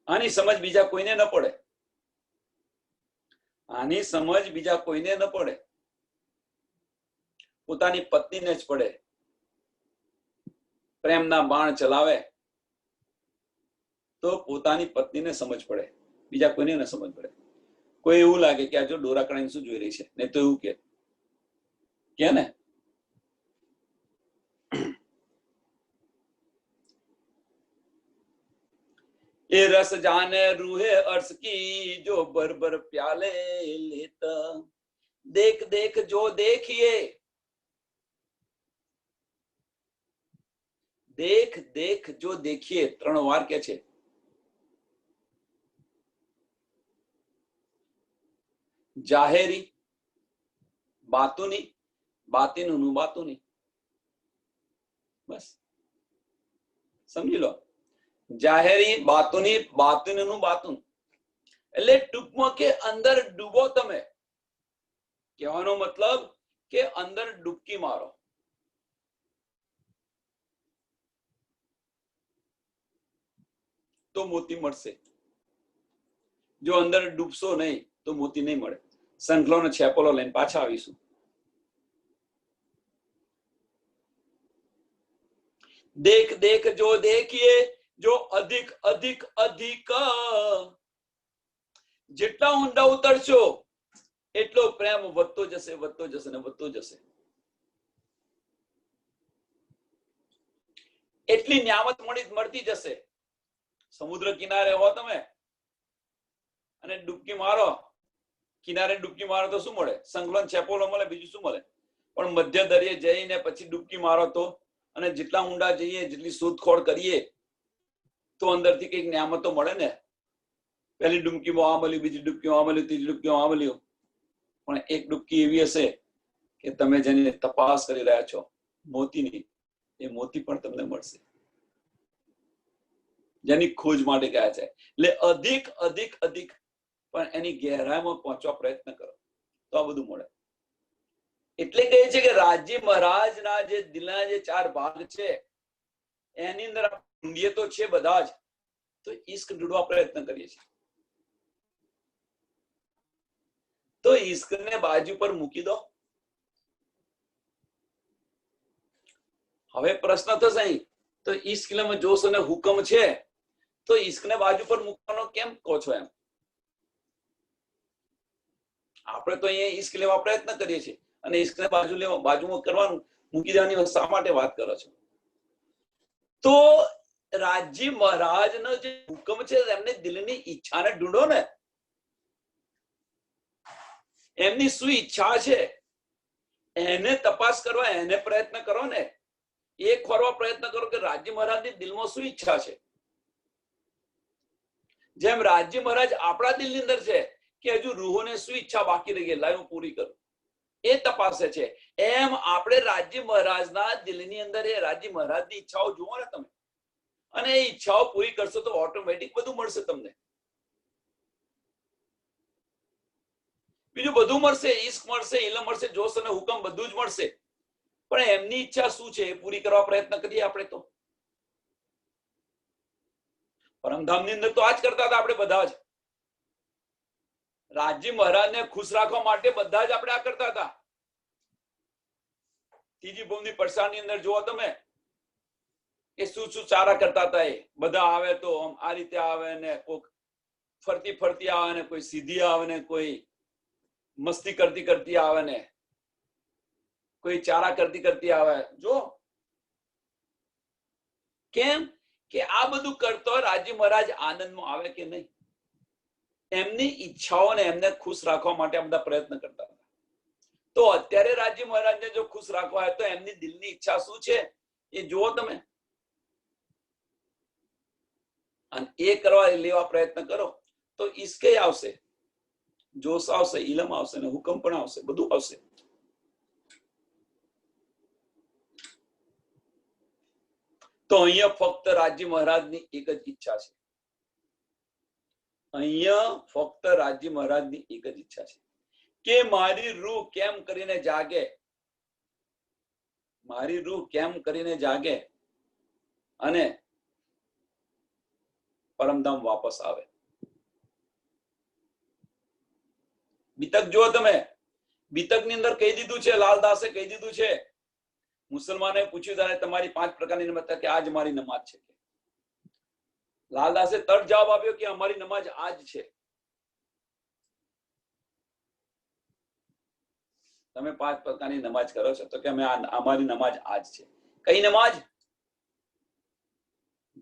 આની સમજ બીજા કોઈને ન પડે. આની સમજ બીજા કોઈને ન પડે. પોતાની પત્નીને જ પડે. પ્રેમના બાણ ચલાવે તો પોતાની પત્નીને સમજ પડે, બીજા કોઈને ન સમજ પડે. કોઈ એવું લાગે કે આ જો ડોરા કણાઈને શું જોઈ રહી છે, નહીં તો એવું કે ને એ રસ જાને रूहे अर्श की जो बर बर प्याले लेता. देख देख जो देखिए, देख देख जो देखिए 3 વાર કે છે. જાહેરી બાતુની, બાતિનનું બાતુની. બસ સમજી લો. જાહેરી બાતુની, બાતિનનું બાતુન. એટલે ટૂંકમાં કે અંદર ડૂબો તમે. કહેવાનો મતલબ કે અંદર ડૂબકી મારો. તો મોતી મળશે. જો અંદર ડૂબશો નહીં તો મોતી નહીં મળે. સંકલો ને છેપલો લઈને પાછા આવીશું. देख देख जो देखिए जो अधिक अधिक अधिक. જેટલા ઊંડા ઉતરશો એટલો પ્રેમ વધતો જશે, વધતો જશે ને વધતો જશે. એટલી નિયામત મળતી જશે. સમુદ્ર કિનારે હો તમે અને ડૂબકી મારો, કિનારે ડૂબકી મારો તો શું મળે? સંકલન છેપોલો મળે, બીજું શું મળે? પણ મધ્ય દરિયે જઈને પછી ડૂબકી મારો તો, અને જેટલા ઊંડા જઈએ, જેટલી શોધખોળ કરીએ તો અંદરથી કઈક નિયામતો મળે ને. પહેલી ડૂબકીમાં આ મળ્યું, બીજી ડૂબકીમાં આ મળ્યું, ત્રીજી ડૂબકીમાં આ મળ્યું. પણ એક ડૂબકી એવી હશે કે તમે જેની તપાસ કરી રહ્યા છો મોતીની, એ મોતી પણ તમને મળશે, જેની ખોજ માટે ગયા છે. એટલે અધિક અધિક અધિક, પણ એની ગહેરાઈમાં પહોંચવા પ્રયત્ન કરો તો આ બધું મળે. એટલે કહે છે કે રાજી મહારાજના જે દિલના જે 4 ભાગ છે એની અંદર ઊંડીએ તો છે બધા જ. તો ઈશ્ક ઢૂંઢવા પ્રયત્ન કરીએ છીએ. તો ઈશ્કને બાજુ પર મૂકી દો. હવે પ્રશ્ન થશે અહીં, તો ઈશ્કમાં જોશ અને હુકમ છે તો ઈશ્કને બાજુ પર મૂકવાનો કેમ કહો છો? એમ આપણે તો અહીંયા ઈશ્ક લેવા પ્રયત્ન કરીએ છીએ અને ઈશ્કને બાજુમાં કરવાનું મૂકી દેવાની શા માટે વાત કરો છો? તો રાજી મહારાજનો જે હુકમ છે એમની દિલની ઈચ્છાને ઢૂંઢો ને. એમની શું ઈચ્છા છે એને તપાસ કરવા, એને પ્રયત્ન કરો ને. એ ખોરવા પ્રયત્ન કરો કે રાજી મહારાજની દિલમાં શું ઈચ્છા છે. જેમ રાજી મહારાજ આપણા દિલની અંદર છે કે હજુ રૂહોને શું ઈચ્છા બાકી રહી ગઈ, લાવ હું પૂરી કરું, એ તપાસે છે. એમ આપણે રાજી મહારાજના દિલની અંદર એ રાજી મહારાજની ઈચ્છાઓ જુઓ ને તમે, અને એ ઈચ્છાઓ પૂરી કરશો તો ઓટોમેટિક બધું મળશે તમને. બીજું બધું મળશે, ઈશ્ક મળશે, ઇલમ મળશે, જોશ અને હુકમ બધું જ મળશે. પણ એમની ઈચ્છા શું છે એ પૂરી કરવા પ્રયત્ન કરીએ આપણે તો. પરમધામની અંદર તો આ જ કરતા હતા આપણે બધા જ. રાજજી મહારાજને ખુશ રાખવા માટે બધા જ આપણે આ કરતા હતા. ત્રીજી ભૂમિની પડસાળની અંદર જુઓ તમે એ શું શું ચારા કરતા હતા. એ બધા આવે તો આ રીતે આવે ને કોઈક ફરતી ફરતી આવે ને કોઈ સીધી આવે ને કોઈ મસ્તી કરતી કરતી આવે ને કોઈ ચારા કરતી કરતી આવે. જો કેમ કે આ બધું કરતો રાજજી મહારાજ આનંદમાં આવે કે નહીં, એમની ઈચ્છાઓને એમને ખુશ રાખવા માટે બધા પ્રયત્ન કરતા હતા. તો અત્યારે રાજજી મહારાજને જો ખુશ રાખવા હોય તો એમની દિલની ઈચ્છા શું છે એ જુઓ તમે, અને એ કરવા લેવા પ્રયત્ન કરો તો ઈશ્કે આવશે, જોશ આવશે, ઇલમ આવશે ને હુકમ પણ આવશે, બધું આવશે. તો અહીંયા ફક્ત રાજજી મહારાજની એક જ ઈચ્છા છે. અહીંયા ફક્ત રાજજી મહારાજની એક જ ઈચ્છા છે કે મારી રૂહ કેમ કરીને જાગે, મારી રૂહ કેમ કરીને જાગે અને પરમધામ વાપસ આવે. બીતક જુઓ તમે, બીતક ની અંદર કહી દીધું છે, લાલદાસે કહી દીધું છે. મુસલમાને પૂછ્યું ત્યારે તમારી 5 પ્રકારની નમાજ કે આજ મારી નમાજ છે. લાલદાસે તરત જવાબ આપ્યો કે અમારી નમાજ આજ છે. તમે 5 પ્રકારની નમાજ કરો છો તો કે અમે અમારી નમાજ આજ છે. કઈ નમાજ?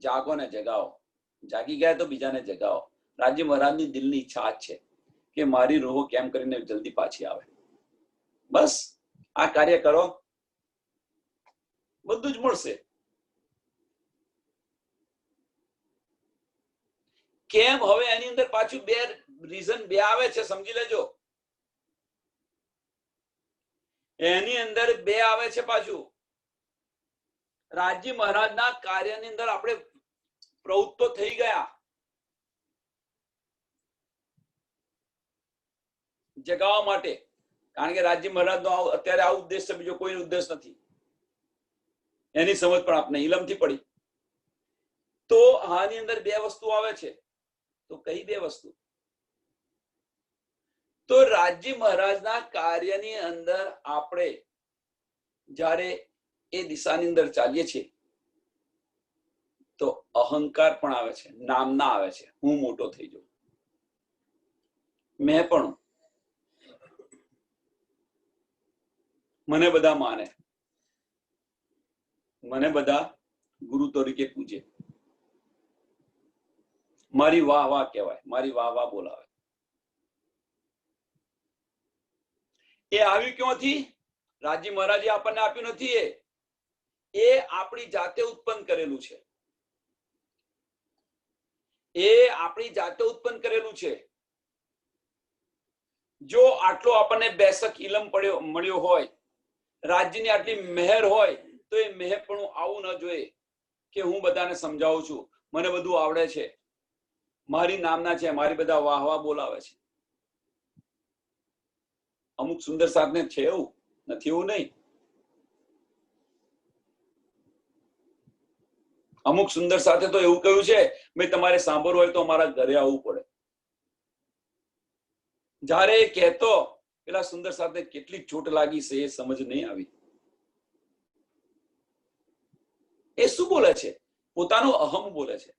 જાગો ને જગાવો, જાગી ગયા તો બીજાને જગાવો. રાજજી મહારાજની દિલની ઈચ્છા આજ છે કે મારી રૂહ કેમ કરીને જલ્દી પાછી આવે. બસ આ કાર્ય કરો, બધું જ મળશે. કેમ? હવે એની અંદર પાછું બે રીઝન આવે છે, સમજી લેજો. એની અંદર બે આવે છે પાછું. રાજજી મહારાજના કાર્યની અંદર આપણે પ્રવૃત્તો થઈ ગયા, જગાવવા માટે. કારણ કે રાજજી મહારાજનો અત્યારે આ ઉદ્દેશ છે, બીજો કોઈ ઉદ્દેશ નથી. એની સમજ પણ આપણે ઇલમથી પડી. તો આની અંદર બે વસ્તુ આવે છે. તો કઈ બે વસ્તુ? તો રાજજી મહારાજના કાર્યની અંદર આપણે જ્યારે એ દિશાની અંદર ચાલીએ છીએ તો અહંકાર પણ આવે છે, નામના આવે છે. હું મોટો થઈ જાઉં, મેં પણ, મને બધા માને, મને બધા ગુરુ તરીકે પૂજે, મારી વાહ વાહ કહેવાય, મારી વાહ વાહ બોલાવે. એ આવ્યું ક્યાંથી? રાજજી મહારાજે આપણને આપ્યું નથી. એ આપણી જાતે ઉત્પન્ન કરેલું છે. એ આપણી જાતે ઉત્પન્ન કરેલું છે. જો આટલો આપણને બેસક ઇલમ મળ્યો હોય, રાજ્યની આટલી મહેર હોય, તો એ મહેર પણ આવું ન જોઈએ કે હું બધાને સમજાવું છું, મને બધું આવડે છે, મારી નામના છે, મારી બધા વાહ વાહ બોલાવે છે. અમુક સુંદર સાધને છે એવું નથી, એવું નહીં. અમુક સુંદર સાથે તો એવું કહ્યું છે, ભાઈ તમારે સાંભળવું હોય તો અમારા ઘરે આવવું પડે. જ્યારે એ કહેતો પેલા સુંદર સાથે કેટલી ચોટ લાગી છે એ સમજ નહીં આવી. એ શું બોલે છે? પોતાનો અહમ બોલે છે.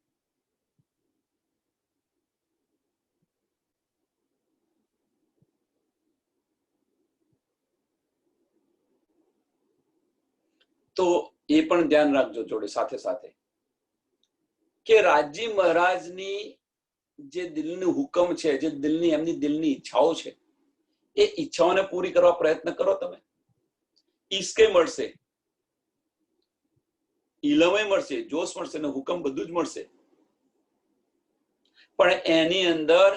તો એ પણ ધ્યાન રાખજો જોડે સાથે સાથે કે રાજજી મહારાજની જે દિલનું હુકમ છે, જે દિલની એમની દિલની ઈચ્છાઓ છે, એ ઈચ્છાઓને પૂરી કરવા પ્રયત્ન કરો તમે. ઈશ્કે મળશે, ઇલમે મળશે, જોશ મળશે ને હુકમ બધું જ મળશે. પણ એની અંદર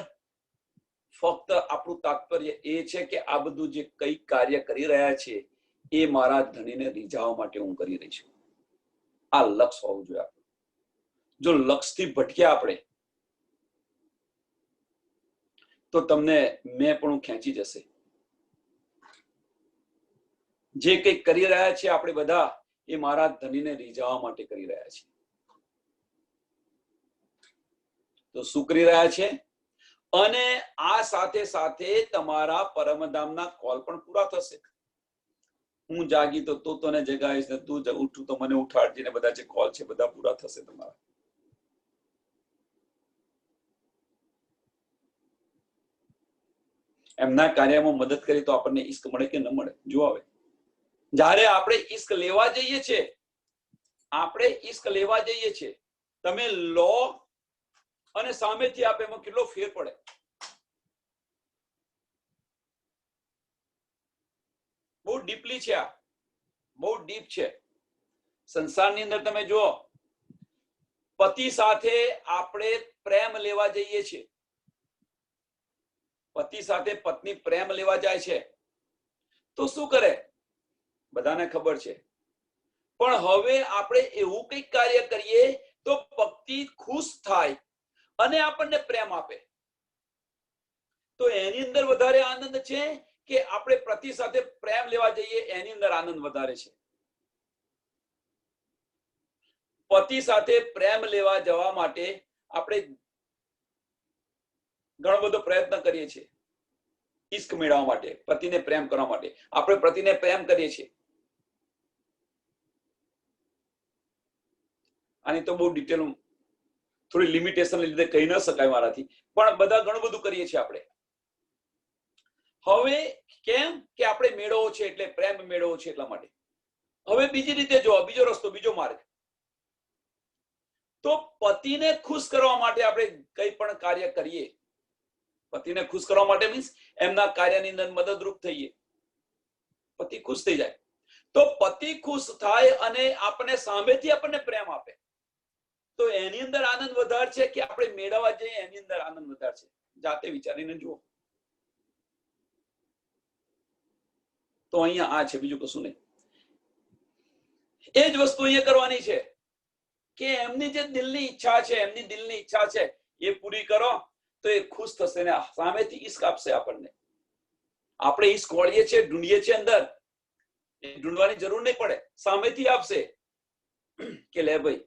ફક્ત આપણું તાત્પર્ય એ છે કે આ બધું જે કઈ કાર્ય કરી રહ્યા છે એ મારા ધણીને રીઝાવવા માટે હું કરી રહી છું. આ લક્ષ હોવું જોઈએ આપણું. જો લક્ષથી ભટક્યા આપણે તો તમને મેં પણ ખેંચી જશે. જે કંઈક કરી રહ્યા છે આપણે બધા એ મારા ધણીને રીઝાવવા માટે કરી રહ્યા છે. તો શું કરી રહ્યા છે? અને આ સાથે સાથે તમારા પરમધામના કોલ પણ પૂરા થશે. હું જાગી તો તું તને જગાવીશ ને તું ઉઠું તો મને ઉઠાડજે ને બધા જે કોલ છે બધા પૂરા થશે તમારા. એમના કાર્યમાં મદદ કરી તો આપણને ઈશ્ક મળે કે ન મળે? જો હવે જ્યારે આપણે ઈશ્ક લેવા જઈએ છીએ, તમે લો અને સામેથી આપે એમાં કેટલો ફેર પડે. બહુ ડીપલી છે, આ બહુ ડીપ છે. સંસારની અંદર તમે જુઓ, પતિ સાથે આપણે પ્રેમ લેવા જઈએ છીએ, પતિ સાથે પત્ની પ્રેમ લેવા જાય છે તો શું કરે બધાને ખબર છે. પણ હવે આપણે એવું કંઈક કાર્ય કરીએ તો પતિ ખુશ થાય અને આપણને પ્રેમ આપે, તો એની અંદર વધારે આનંદ છે કે આપણે પતિ સાથે પ્રેમ લેવા જઈએ એની અંદર આનંદ વધારે છે? પતિ સાથે પ્રેમ લેવા જવા માટે આપણે ઘણો બધો પ્રયત્ન કરીએ છીએ, ઈશ્ક મેળવવા માટે, પતિને પ્રેમ કરવા માટે આપણે પતિને પ્રેમ કરીએ છીએ. આની તો બહુ ડિટેલ થોડી લિમિટેશન લીધે કહી ન શકાય મારાથી, પણ બધા ઘણું બધું કરીએ છીએ આપણે. હવે કેમ કે આપણે મેળવવો છે એટલે પ્રેમ મેળવવો છે એટલા માટે. હવે બીજી રીતે જો, બીજો રસ્તો, બીજો માર્ગ, તો પતિને ખુશ કરવા માટે આપણે કઈ પણ કાર્ય કરીએ, પતિને ખુશ કરવા માટે મીન્સ એમના કાર્યની અંદર મદદરૂપ થઈએ, પતિ ખુશ થઈ જાય. તો પતિ ખુશ થાય અને આપણે સામેથી આપણને પ્રેમ આપે તો એની અંદર આનંદ વધારે છે કે આપણે મેળવવા જઈએ એની અંદર આનંદ વધારે છે? જાતે વિચારીને જુઓ. તો અહીંયા આ છે, બીજું કશું નહીં. એ જ વસ્તુ અહીંયા કરવાની છે કે એમની જે દિલની ઈચ્છા છે, એમની દિલની ઈચ્છા છે એ પૂરી કરો તો એ ખુશ થશે ને સામેથી ઈશ્ક આપશે આપણને. આપણે ઈશ્ક વળીએ છીએ, ઢૂંઢીએ છીએ અંદર, એ ઢૂંઢવાની જરૂર નહીં પડે, સામેથી આપશે કે લે ભાઈ.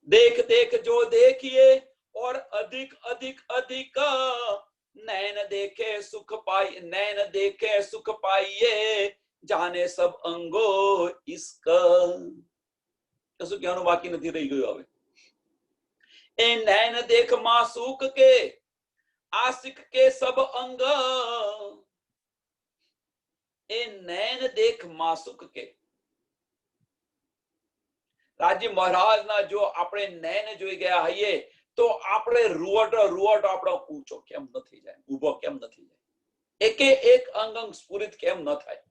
देख देख जो देखिए और अधिक अधिक अधिक नैन देखे सुख पाई, नैन देखे सुख पाइए जाने सब अंगो इश्क. कશું કહેવાનું બાકી નથી રહી ગયું હવે. એ નૈન દેખ માસૂક કે આશિક કે સબ અંગ, એ નૈન દેખ માસૂક કે. રાજી મહારાજના જો આપણે નૈન જોઈ ગયા હોઈએ તો આપણે રૂવટો આપણો ઊંચો કેમ ન થઈ જાય, ઊભો કેમ ન થઈ જાય, એકે એક અંગ સ્ફુરિત કેમ ન થાય?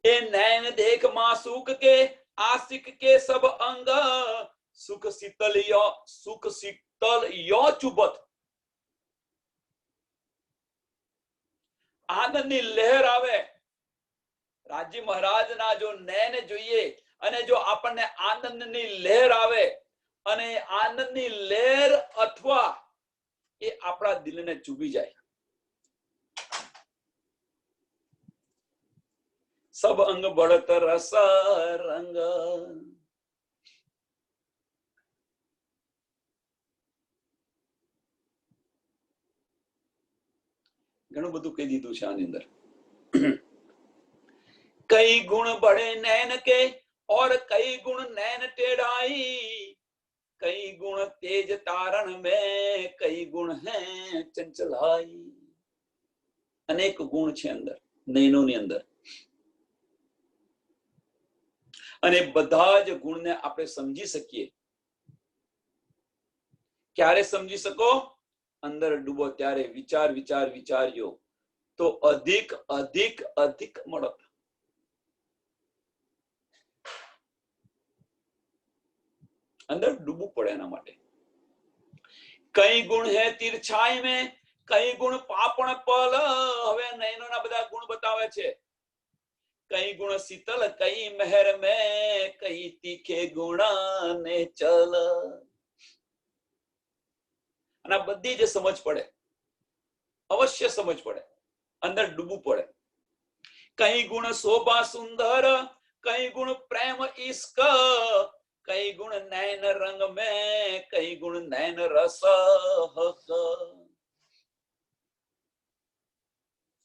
એ નૈન દેખ માસૂક કે આશિક કે સબ અંગ, સુખ શીતલ યો ચુબત. આનંદની લહેર આવે. રાજી મહારાજના જો નૈન જોઈએ અને જો આપણને આનંદની લહેર આવે, અને આનંદની લહેર અથવા એ આપણા દિલને ચૂબી જાય. સબ અંગ બળત રસ રંગ. ઘણું બધું કહી દીધું છે આની અંદર. कई गुण बड़े नैन के और कई गुण नैन टेढ़ाई, कई गुण तेज तारण में कई गुण हैं चंचलाई. अनेक गुण છે અંદર નૈનોની અંદર, અને બધા જ ગુણને આપણે સમજી શકીએ. ક્યારે સમજી શકો? અંદર ડૂબો ત્યારે. વિચાર વિચાર વિચાર્યો તો અધિક અધિક અધિક મળત. अंदर डूबू पड़े एना माटे. कई गुण है तिरछाई में, कई गुण पापण पल. हवे नैनोना बधा गुण बतावे छे. कई गुण शीतल कई मेहर में, कई तीखे गुण ने चल. અને બધી જે સમજ પડે, અવશ્ય સમજ પડે, અંદર ડૂબવું પડે कई गुण शोभा सुंदर, कई गुण प्रेम इश्क, कई गुण नैन रंग में, कई गुण नैन रस हक।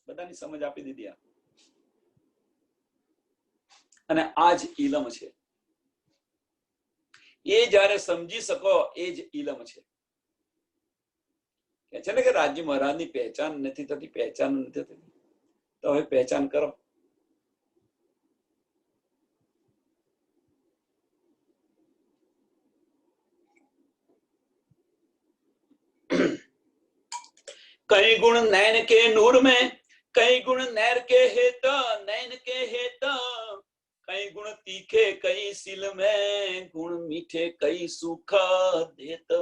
બધાની સમજ આપી દીધી આ. અને આ જ ઇલમ છે. એ જયારે સમજી શકો એ જ ઇલમ છે. કે છે ને કે રાજ્ય મહારાજની પહેચાન નથી થતી, પહેચાન નથી થતી, તો હવે પહેચાન કરો. कई गुण नैन के नूर में, कई गुण नैर के हेत, नैन के हेत, कई गुण तीखे कई सिल में, गुण मीठे कई सुख देत.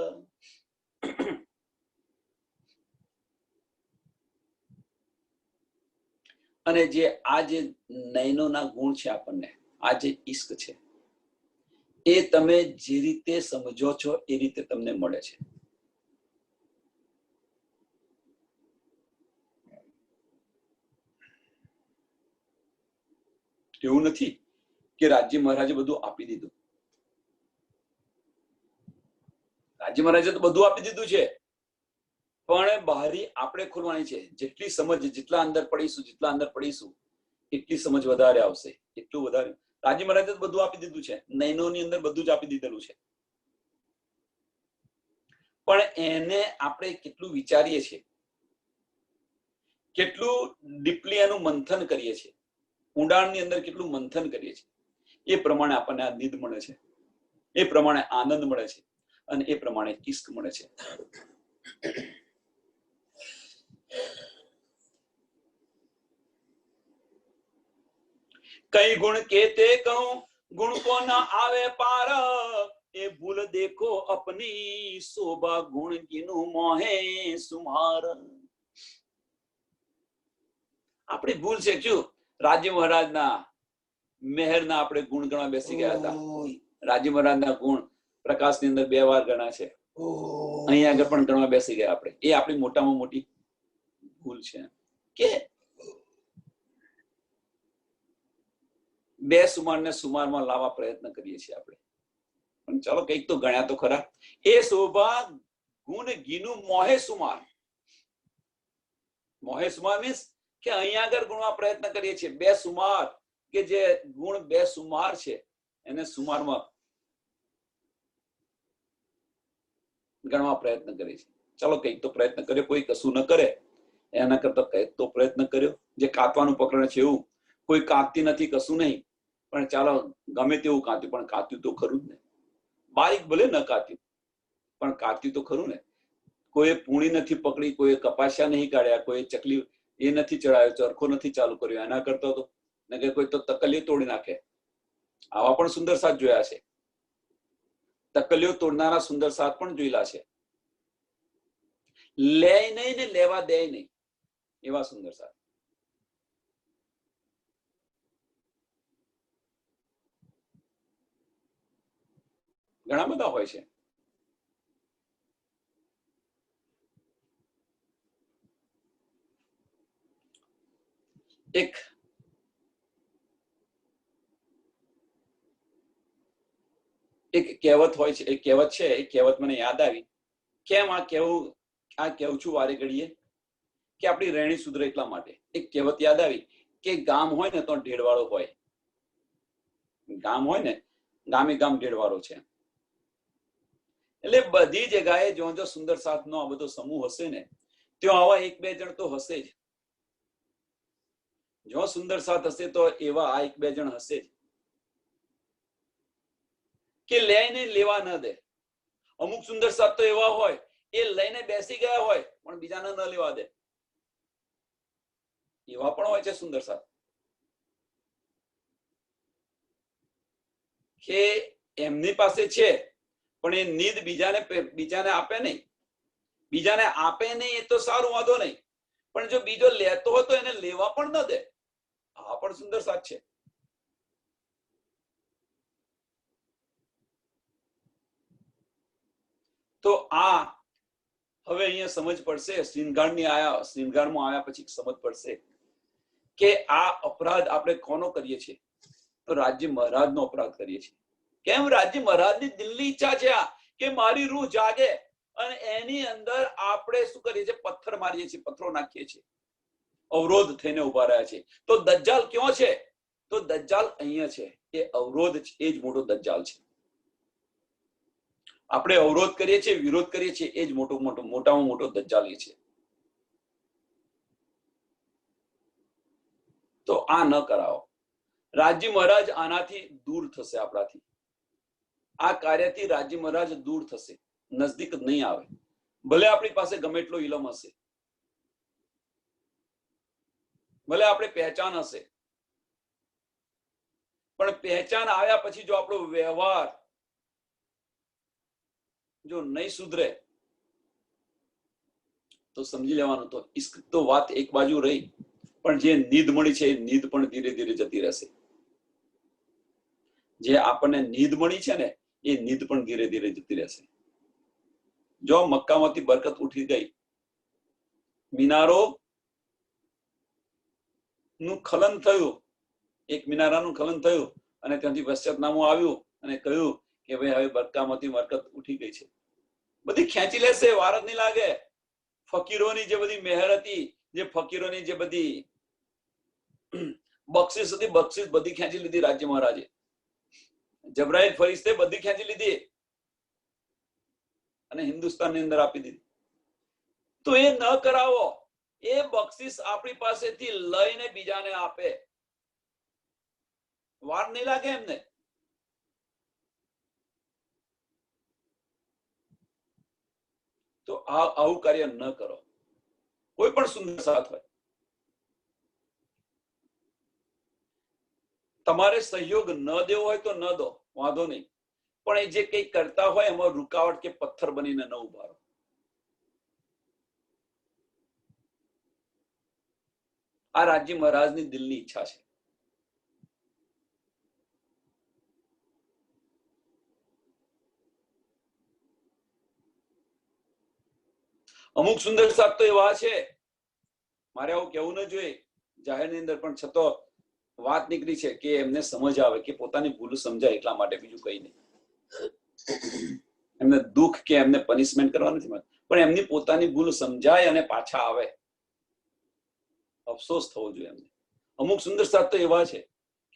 અને જે આ જે નયનોના ગુણ છે આપણને, આ જે ઈશ્ક છે, એ તમે જે રીતે સમજો છો એ રીતે તમને મળે છે. એવું નથી કે રાજ્ય મહારાજે બધું આપી દીધું. રાજ્ય મહારાજે તો બધું આપી દીધું છે, પણ બહારી આપણે ખોલવાની છે. જેટલી સમજ, જેટલા અંદર પડીશું એટલી સમજ વધારે આવશે, એટલું વધારે. રાજ્ય મહારાજે તો બધું આપી દીધું છે, નયનોની અંદર બધું જ આપી દીધેલું છે, પણ એને આપણે કેટલું વિચારીએ છીએ, કેટલું ડીપલી એનું મંથન કરીએ છીએ, ઊંડાણની અંદર કેટલું મંથન કરીએ છીએ, એ પ્રમાણે આપણને આ નિધ મળે છે, એ પ્રમાણે આનંદ મળે છે, અને એ પ્રમાણે ઈશ્ક મળે છે. कई गुण कहते कहूं, गुण को न आवे पार, ए भूल देखो अपनी शोभा, गुण गिनु मोहे सुमार. આપણી ભૂલ છે શું? રાજ્ય મહારાજના મહેરના આપણે ગુણ ગણવા બેસી ગયા હતા. રાજ્ય મહારાજના ગુણ પ્રકાશની અંદર 2 વાર ગણા છે, અહીંયા આગળ પણ ગણવા બેસી ગયા આપણે. એ આપણી મોટામાં મોટી ભૂલ છે કે 2 સુમારને સુમારમાં લાવવા પ્રયત્ન કરીએ છીએ આપણે. પણ ચાલો કંઈક તો ગણ્યા તો ખરા. એ શોભા ગુણ ગીનું મોહે સુમાર. મોહે સુમાર મીન્સ કે અહીંયા આગળ ગુણવા પ્રયત્ન કરીએ છીએ. 2 સુમાર કે જે ગુણ 2 સુમાર છે એને સુમારમાં ગણવા પ્રયત્ન કરીએ છીએ. ચાલો કંઈક તો પ્રયત્ન કર્યો, કોઈ કશું ન કરે એના કરતા કંઈક તો પ્રયત્ન કર્યો. જે કાતવાનું પકડે છે એવું, કોઈ કાંતતી નથી, કશું નહીં, પણ ચાલો ગમે તેવું કાંત્યું, પણ કાંત્યું તો ખરું જ ને. બારીક ભલે ન કાંત્યું, પણ કાંત્યું તો ખરું ને. કોઈ પૂણી નથી પકડી, કોઈ કપાસિયા નહીં કાઢ્યા, કોઈ ચકલી એ નથી ચડાવ્યો, ચરખો નથી ચાલુ કર્યો, એના કરતા તો કોઈ તો તકલીઓ તોડી નાખે. આવા પણ સુંદર સાથ જોયા છે, તકલીઓ તોડનારા સુંદર સાથ પણ જોયેલા છે. લે નહીં ને લેવા દે નહીં એવા સુંદર સાથ. ઘણા બધા હોય છે. એક કહેવત હોય છે, એક કહેવત છે, એ કહેવત મને યાદ આવી. કેમ આ કેવું છું વારે ઘડીએ કે આપણી રહેણી સુધરે એટલા માટે. એક કહેવત યાદ આવી કે ગામ હોય ને તો ઢેડવાળો હોય. ગામ હોય ને, ગામે ગામ ઢેડવાળો છે. એટલે બધી જગ્યાએ જો સુંદર સાથનો આ બધો સમૂહ હશે ને, ત્યાં આવા 1-2 જણ તો હશે જ. જો સુંદર સાથ હશે તો એવા આ 1-2 જણ હશે જ કે લઈને લેવા ન દે. અમુક સુંદર સાથ તો એવા હોય, એ લઈને બેસી ગયા હોય પણ બીજાને ન લેવા દે. એવા પણ હોય છે સુંદર સાથ કે એમની પાસે છે પણ એ નિધ બીજાને આપે નહીં. બીજાને આપે નહીં એ તો સારું, વાંધો નહીં, પણ જો બીજો લેતો હોય તો એને લેવા પણ ન દે. આ પણ સુંદર સાથ છે. તો આ હવે અહીંયા સમજ પડશે. શ્રીનગારમાં આવ્યા પછી સમજ પડશે કે આ અપરાધ આપણે કોનો કરીએ છીએ? તો રાજ્ય મહારાજનો અપરાધ કરીએ છીએ. કેમ? રાજ્ય મહારાજની દિલની ઈચ્છા છે આ કે મારી રૂહ જાગે, અને એની અંદર આપણે શું કરીએ છીએ? પથ્થર મારીએ છીએ, પથ્થરો નાખીએ છીએ, અવરોધ થઈને ઉભા રહ્યા છે. તો દજ્જાલ ક્યાં છે? તો દજ્જાલ અહીંયા છે. એ અવરોધ છે, એ જ મોટો દજ્જાલ છે. આપણે અવરોધ કરીએ છીએ, વિરોધ કરીએ છીએ, એ જ મોટામાં મોટો દજ્જાલ છે. તો આ ન કરાવો. રાજ્ય મહારાજ આનાથી દૂર થશે, આપણાથી. આ કાર્યથી રાજ્ય મહારાજ દૂર થશે, નજદીક નહીં આવે. ભલે આપણી પાસે ગમે એટલો ઇલમ હશે, ભલે આપણે પહેચાન હશે, પણ પહેચાન આવ્યા પછી જો આપણો વ્યવહાર જો નહીં સુધરે તો સમજી લેવાનું, તો ઇશ્ક તો વાત એક બાજુ રહી, પણ જે નીંદ મળી છે એ નીંદ પણ ધીરે ધીરે જતી રહેશે. જે આપણને નીંદ મળી છે ને એ નીંદ પણ ધીરે ધીરે જતી રહેશે. જો મક્કામાંથી બરકત ઉઠી ગઈ, મિનારો નું ખલન થયું, એક મિનારાનું ખલન થયું, અને ત્યાંથી વસિયતનામું આવ્યું અને કહ્યું કે ભાઈ હવે મક્કામાંથી બરકત ઉઠી ગઈ છે. બધી ખેંચી લેશે, વાર જ નહીં લાગે. ફકીરોની જે બધી મહેર હતી, જે ફકીરોની જે બધી બક્ષિસ હતી, બક્ષિસ બધી ખેંચી લીધી રાજ્ય મહારાજે. જબરાઈલ ફરિશ્તે બધી ખેંચી લીધી અને હિન્દુસ્તાનની અંદર આપી દીધી. તો એ ન કરાવો. એ બક્ષિસ આપણી પાસેથી લઈને બીજાને આપે, વાર નહીં લાગે એમને. તો આવું કાર્ય ન કરો. કોઈ પણ સુંદર સાથ હોય, તમારે સહયોગ ન દેવો હોય તો ન દો, વાંધો નહીં, પણ એ જે કંઈ કરતા હોય એમાં રૂકાવટ કે પથ્થર બનીને ન ઉભા રહો. આ રાજ્ય મહારાજની દિલની ઈચ્છા છે. અમુક સુંદર સાથ તો એવા છે, મારે આવું કેવું ન જોઈએ જાહેરની અંદર, પણ છતાં વાત નીકળી છે કે એમને સમજ આવે કે પોતાની ભૂલ સમજાય, એટલા માટે, બીજું કઈ નહીં. એમને દુઃખ કે એમને પનિશમેન્ટ કરવા નથી માંગતા, પણ એમની પોતાની ભૂલ સમજાય અને પાછા આવે, અફસોસ થવો જોઈએ એમને. અમુક સુંદર સાથ તો એવા છે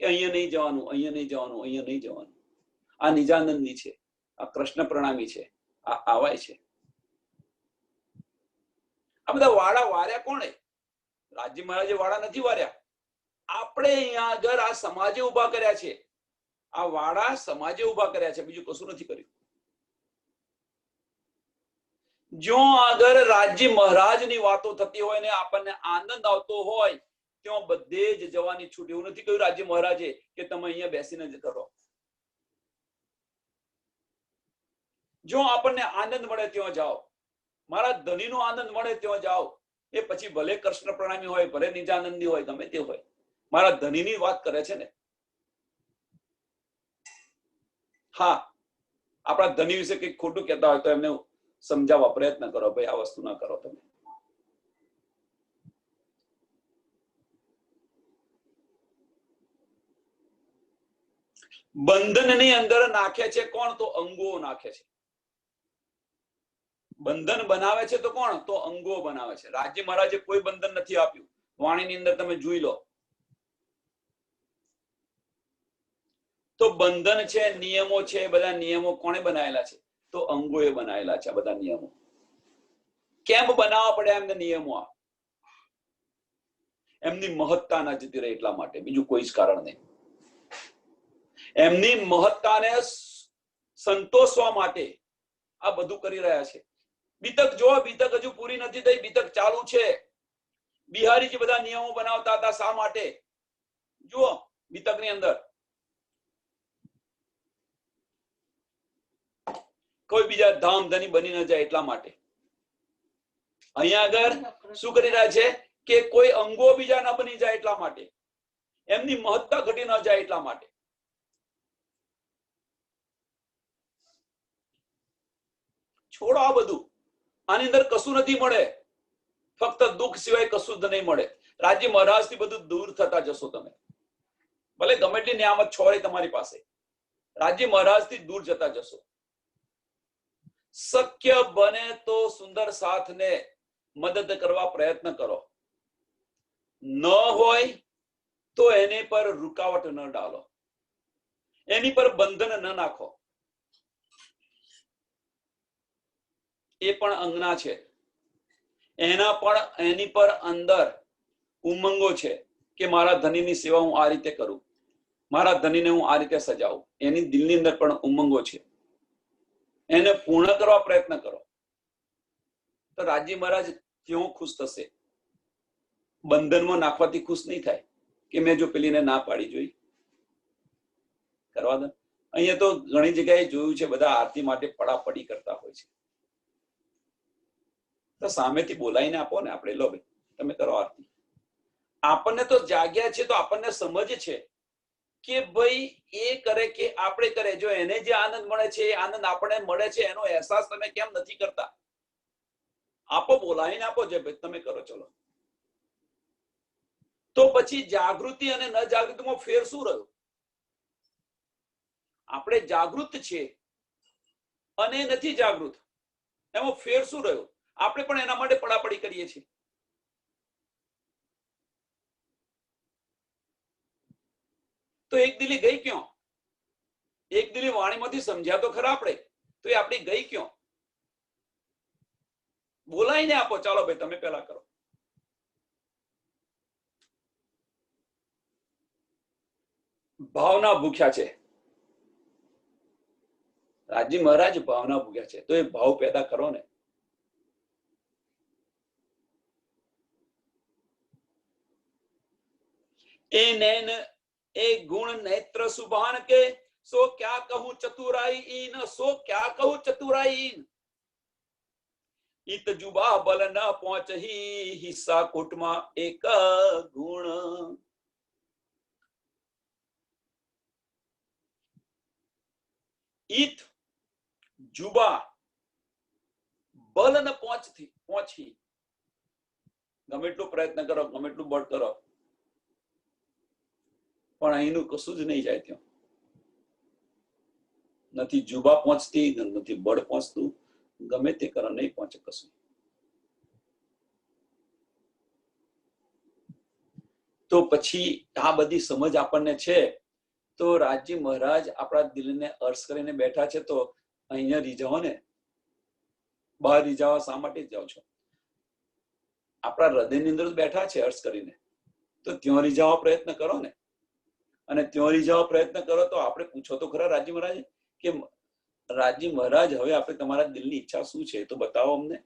કે અહીંયા નહીં જવાનું, અહીંયા નહીં જવાનું, અહીંયા નહીં જવાનું. આ નિજાનંદની છે, આ કૃષ્ણ પ્રણામી છે, આ આવાય છે. આ બધા વાડા વાર્યા કોણે? રાજ્ય મહારાજે વાડા નથી વાર્યા. આપણે અહીંયા આગળ આ સમાજે ઉભા કર્યા છે. આ વાડા સમાજે ઉભા કર્યા છે, બીજું કશું નથી કર્યું. જો આગળ રાજ્ય મહારાજની વાતો થતી હોય ને આપણને આનંદ આવતો હોય, ત્યાં બધે જ જવાની છૂટ. એવું નથી કહ્યું રાજ્ય મહારાજે કે તમે અહીંયા બેસીને જ કરો. જો આપણને આનંદ મળે ત્યાં જાઓ, મારા ધણીનો આનંદ મળે ત્યાં જાઓ. એ પછી ભલે કૃષ્ણ પ્રણામી હોય, ભલે નિજાનંદી હોય, ગમે તે હોય, મારા ધણીની વાત કરે છે ને. હા, આપણા ધણી વિશે કંઈક ખોટું કહેતા હોય તો એમને સમજાવવા પ્રયત્ન કરો, ભાઈ આ વસ્તુ ના કરો તમે. બંધનની અંદર નાખે છે કોણ? તો અંગો નાખે છે. બંધન બનાવે છે તો કોણ? તો અંગો બનાવે છે. રાજ્ય મહારાજે કોઈ બંધન નથી આપ્યું. વાણીની અંદર તમે જોઈ લો તો બંધન છે, નિયમો છે, બધા નિયમો કોણે બનાવેલા છે? તો અંગોએ બનાવેલા છે. આ બધા નિયમો કેમ બનાવવા પડ્યા એમને નિયમો? આ એમની મહત્તા ના જતી રહે એટલા માટે, બીજું કોઈ જ કારણ નહીં. એમની મહત્તાને સંતોષવા માટે આ બધું કરી રહ્યા છે. બીતક જો, બીતક હજુ પૂરી નથી થઈ, બીતક ચાલુ છે. બિહારીજી બધા નિયમો બનાવતા હતા, શા માટે? જુઓ, બીતકની અંદર કોઈ બીજા ધામ ધની બની ન જાય એટલા માટે. અહીંયા આગળ શું કરી રહ્યા છે કે કોઈ અંગો બીજા ના બની જાય એટલા માટે, એમની મહત્તા ઘટી ન જાય એટલા માટે. છોડો આ બધું, આની અંદર કશું નથી મળે, ફક્ત દુઃખ સિવાય કશું જ નહીં મળે. રાજ્ય મહારાજ થી બધું દૂર થતા જશો તમે. ભલે ગમે એટલી નિયામત છોડે તમારી પાસે, રાજ્ય મહારાજ થી દૂર જતા જશો. શક્ય બને તો સુંદર સાથને મદદ કરવા પ્રયત્ન કરો. ન હોય તો એની પર રૂકાવટ ન ડાલો, એની પર બંધન ન નાખો. એ પણ અંગના છે, એની પર અંદર ઉમંગો છે કે મારા ધણીની સેવા હું આ રીતે કરું, મારા ધણીને હું આ રીતે સજાવું. એની દિલની અંદર પણ ઉમંગો છે, એને પૂર્ણ કરવા પ્રયત્ન કરો. તો રાજ્ય મહારાજ ક્यों ખુશ થશે? બંધનમાં નાખવાથી ખુશ નહીં થાય કે મેં જો પેલીને ના પાડી જોઈ કરવા દો. અહીંયા તો ઘણી જગ્યાએ જોયું છે, બધા આરતી માટે પડાપડી કરતા હોય છે. તો સામેથી બોલાવીને આપો ને, આપણે લો ભાઈ તમે કરો આરતી. આપણને તો જાગ્યા છે, તો આપણને સમજ છે કે ભાઈ એ કરે કે આપણે કરે. જો એને જે આનંદ મળે છે એ આનંદ આપણને મળે છે, એનો અહેસાસ તમે કેમ નથી કરતા? આપો, બોલાવીને આપો, જે ભાઈ તમે કરો, ચલો. તો પછી જાગૃતિ અને ન જાગૃતિમાં ફેર શું રહ્યો? આપણે જાગૃત છે અને નથી જાગૃત, એમાં ફેર શું રહ્યો? આપણે પણ એના માટે પડાપડી કરીએ છીએ. તો એક દિલી ગઈ ક્યાં? એક દિલી વાણીમાંથી સમજ્યા તો ખરા આપણે, તો એ આપણી ગઈ ક્યાં? બોલાવીને આપો, ચાલો ભાઈ તમે પેલા કરો. ભાવના ભૂખ્યા છે રાજ્ય મહારાજ, ભાવના ભૂખ્યા છે. તો એ ભાવ પેદા કરો ને. એ નૈન એ ગુણ નેત્ર સુભાન કે સો ક્યા કહું ચતુરાઈ ઈન, સો ક્યા કહું ચતુરાઈ ઈન. ઈત જુબા બલ ન પહોંચહી હિસ્સા કુટમાં એક ગુણ. ઈત જુબા બલ ન પહોંચી, ગમે એટલો પ્રયત્ન કરો, ગમે એટલું બળ કરો, પણ અહીંનું કશું જ નહીં જાય. ત્યાં નથી જુબા પહોંચતી, નથી બળ પહોંચતું. ગમે તે કરો, નહીં પહોંચે કશું. તો પછી આ બધી સમજ આપણને છે. તો રાજ્ય મહારાજ આપણા દિલને અર્શ કરીને બેઠા છે. તો અહીંયા રીઝાવો ને, બહાર રીઝાવા શા માટે જાઓ છો? આપણા હૃદયની અંદર બેઠા છે અર્શ કરીને, તો ત્યાં રીઝાવા પ્રયત્ન કરો ને. અને ત્યાં રીઝાવા પ્રયત્ન કરો તો આપણે પૂછો તો ખરા રાજ્ય મહારાજ કે રાજ્ય મહારાજ હવે આપણે તમારા દિલની ઈચ્છા શું છે તો બતાવો અમને.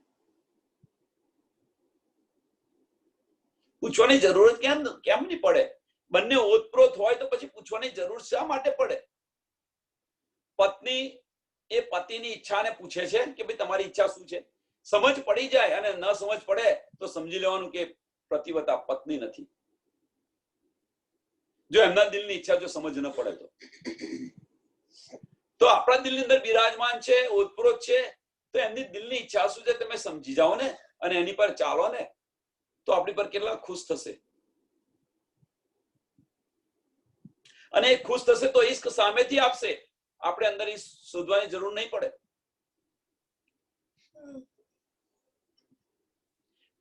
પૂછવાની જરૂરત કેમ નહીં પડે? બંને ઓતપ્રોત હોય તો પછી પૂછવાની જરૂર શા માટે પડે? પત્ની એ પતિની ઈચ્છાને પૂછે છે કે ભાઈ તમારી ઈચ્છા શું છે. સમજ પડી જાય અને ન સમજ પડે તો સમજી લેવાનું કે પતિવ્રતા પત્ની નથી. જો એમના દિલની ઈચ્છા જો સમજ ન પડે તો આપણા દિલની અંદર બિરાજમાન છે, ઓતપ્રોત છે, તો એમની દિલની ઈચ્છા શું છે તમે સમજી જાઓ ને અને એની પર ચાલો ને, તો આપણી પર કેટલા ખુશ થશે. અને ખુશ થશે તો ઈશ્ક સામેથી આપશે. આપણે અંદર શોધવાની જરૂર નહીં પડે.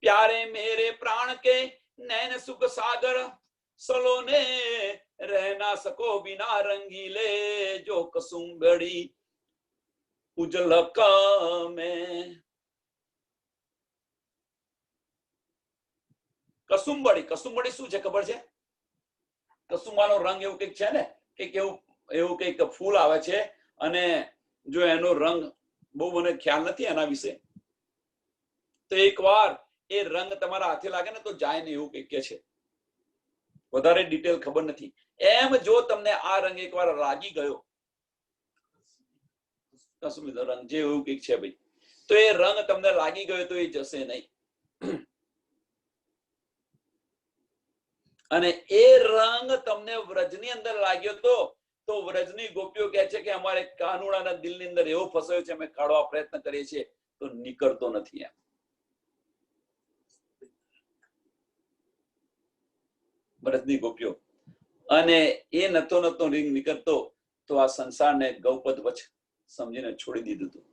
प्यारे मेरे प्राण के नैन सुख सागर सलोने रह ना सको बिना रंगीले जो कसुम्बड़ी उजलक में. કસુંબડી શું છે ખબર છે? કસુંબાનો રંગ એવું કંઈક છે ને, કે એવું કંઈક ફૂલ આવે છે અને જો એનો રંગ બહુ મને ખ્યાલ નથી એના વિશે, તો એકવાર એ રંગ તમારા હાથે લાગે ને તો જાય ને એવું કંઈક કે છે. વધારે ડિટેલ ખબર નથી. એમ જો તમને આ રંગ એકવાર લાગી ગયો, કસુંબીનો રંગ જે એવું કંઈક છે ભાઈ, તો એ રંગ તમને લાગી ગયો તો એ જશે નહીં. અને એ રંગ તમને વ્રજની અંદર લાગ્યો તો વ્રજની ગોપીઓ કહે છે કે અમારે કાનુડાના દિલની અંદર એવો ફસાયો છે, અમે કાઢવા પ્રયત્ન કરીએ છીએ તો નીકળતો નથી. એમ ભરતની ગોપીઓ, અને એ નતો રીંગ નીકળતો તો આ સંસારને ગૌપદ વચ સમજીને છોડી દીધું હતું.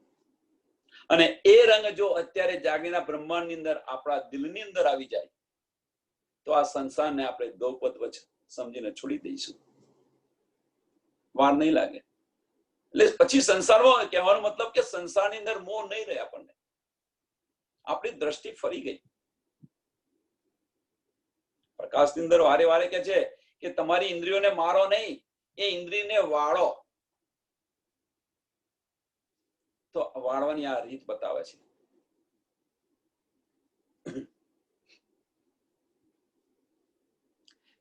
અને એ રંગ જો અત્યારે જાગીના બ્રહ્માંડની અંદર આપણા દિલની અંદર આવી જાય તો આ સંસારને આપણે ગૌપદ વચ સમજીને છોડી દઈશું, વાર નહીં લાગે. એટલે પછી સંસારમાં કહેવાનો મતલબ કે સંસારની અંદર મોહ નહીં રહે આપણને, આપણી દ્રષ્ટિ ફરી ગઈ. પ્રકાશની અંદર વારે વારે કે છે કે તમારી ઇન્દ્રિયોને મારો નહીં, એ ઇન્દ્રિયને વાળો. તો વાળવાની આ રીત બતાવે છે.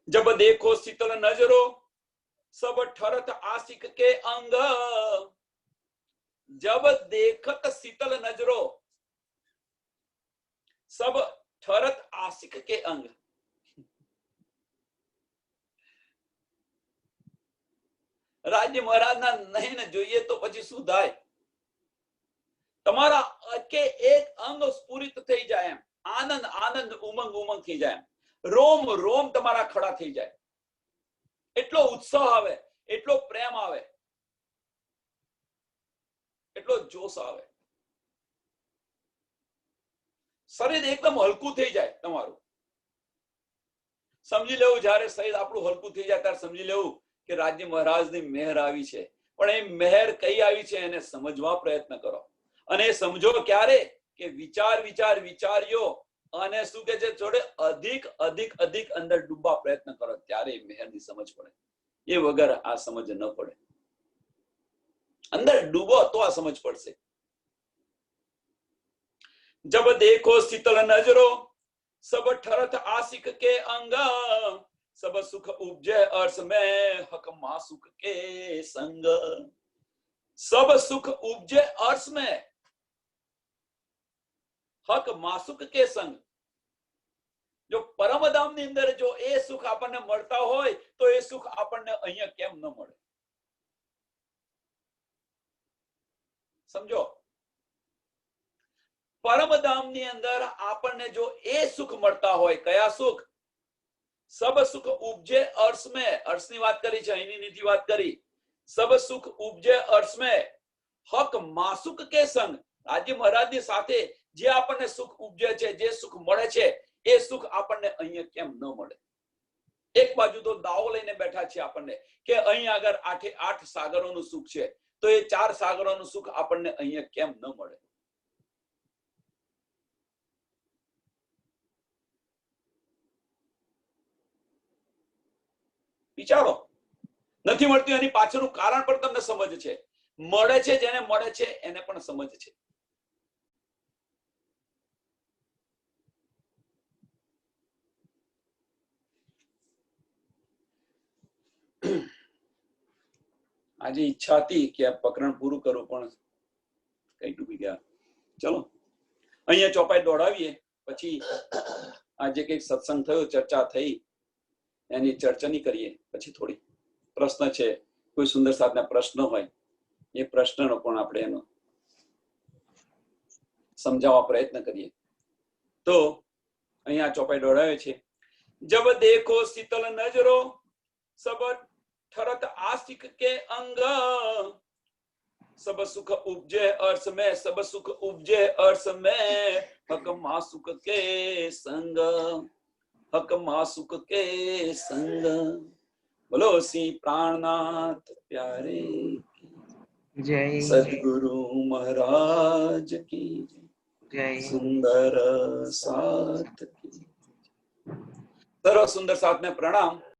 जब देखो शीतल नजरो सब ठरत आशिक के अंग, जब देखत शीतल नजरो सब ठरत आशिक के अंग. રાજ્ય મહારાજના નયન જોઈએ તો પછી શું થાય? તમારા કે એક અંગ સ્ફુરિત થઈ જાય, એમ આનંદ આનંદ ઉમંગ ઉમંગ થઈ જાય, એમ રોમ રોમ તમારા ખડા થઈ જાય, એટલો ઉત્સાહ આવે, એટલો પ્રેમ આવે, એટલો જોશ આવે, શરીર એકદમ હલકું થઈ જાય તમારું. સમજી લેવું, જયારે શરીર આપણું હલકું થઈ જાય ત્યારે સમજી લેવું કે રાજ્ય મહારાજની મહેર આવી છે. પણ એ મહેર કઈ આવી છે એને સમજવા પ્રયત્ન કરો. અને સમજો ક્યારે કે વિચાર્યો અને શું કે છે જોડે અધિક અધિક અધિક અંદર ડૂબવા પ્રયત્ન કરો, ત્યારે મહેરની સમજ પડે. એ વગર આ સમજ ન પડે. અંદર ડૂબો તો આ સમજ પડશે. જબ દેખો શીતલ નજરો सब ठरत आशिक के अंग, सब सुख उपजे अर्श में हक मासुक के संग. सब सुख उपजे अर्श में हक मासुक के संग. જો પરમધામની અંદર જો એ સુખ આપણને મળતા હોય તો એ સુખ આપણને અહીંયા કેમ ન મળે? સમજો, પરમધામની અંદર આપણને જો એ સુખ મળતા હોય, કયા સુખ? સબ સુખ ઉપજે અર્શ में, અર્શની વાત કરી છે, અહીંની નથી વાત કરી. સબ સુખ ઉપજે અર્શ में હક માસુક કે સંગ. રાજ્ય મહારાજની સાથે જે આપણને સુખ ઉપજે છે, જે સુખ મળે છે, એ સુખ આપણને અહીંયા કેમ ન મળે? એક બાજુ તો દાવો લઈને બેઠા છે આપણને કે અહીંયા આગળ 8 સાગરોનું સુખ છે, તો એ 4 સાગરોનું સુખ આપણને અહીંયા કેમ ન મળે? વિચારો. નથી મળતું એની પાછળનું કારણ પણ તમને સમજ છે. મળે છે, જેને મળે છે એને પણ સમજ છે. આજે ઈચ્છા હતી કે આ પ્રકરણ પૂરું કરું પણ કઈ ડૂબી ગયા. ચલો અહીંયા ચોપાઈ દોડાવીએ, પછી આજે કઈક સત્સંગ થયો, ચર્ચા થઈ, એની ચર્ચા નહીં કરીએ. પછી થોડી પ્રશ્ન છે, કોઈ સુંદર સાધના પ્રશ્ન હોય એ પ્રશ્નનો પણ આપણે એનો સમજાવવા પ્રયત્ન કરીએ. તો અહીંયા ચોપાઈ દોડાવે છે. જબ દેખો શીતલ નજરો સબ ठरत आशिक के अंग, सब सुख उपजे अर्श में, सब सुख उपजे अर्श में हक मासुक के संग, हक मासुक के संग. बोलो श्री प्राणनाथ प्यारे जय, सद्गुरु महाराज की जय, सुंदर साथ की. सर्व सुंदर साथ ने प्रणाम.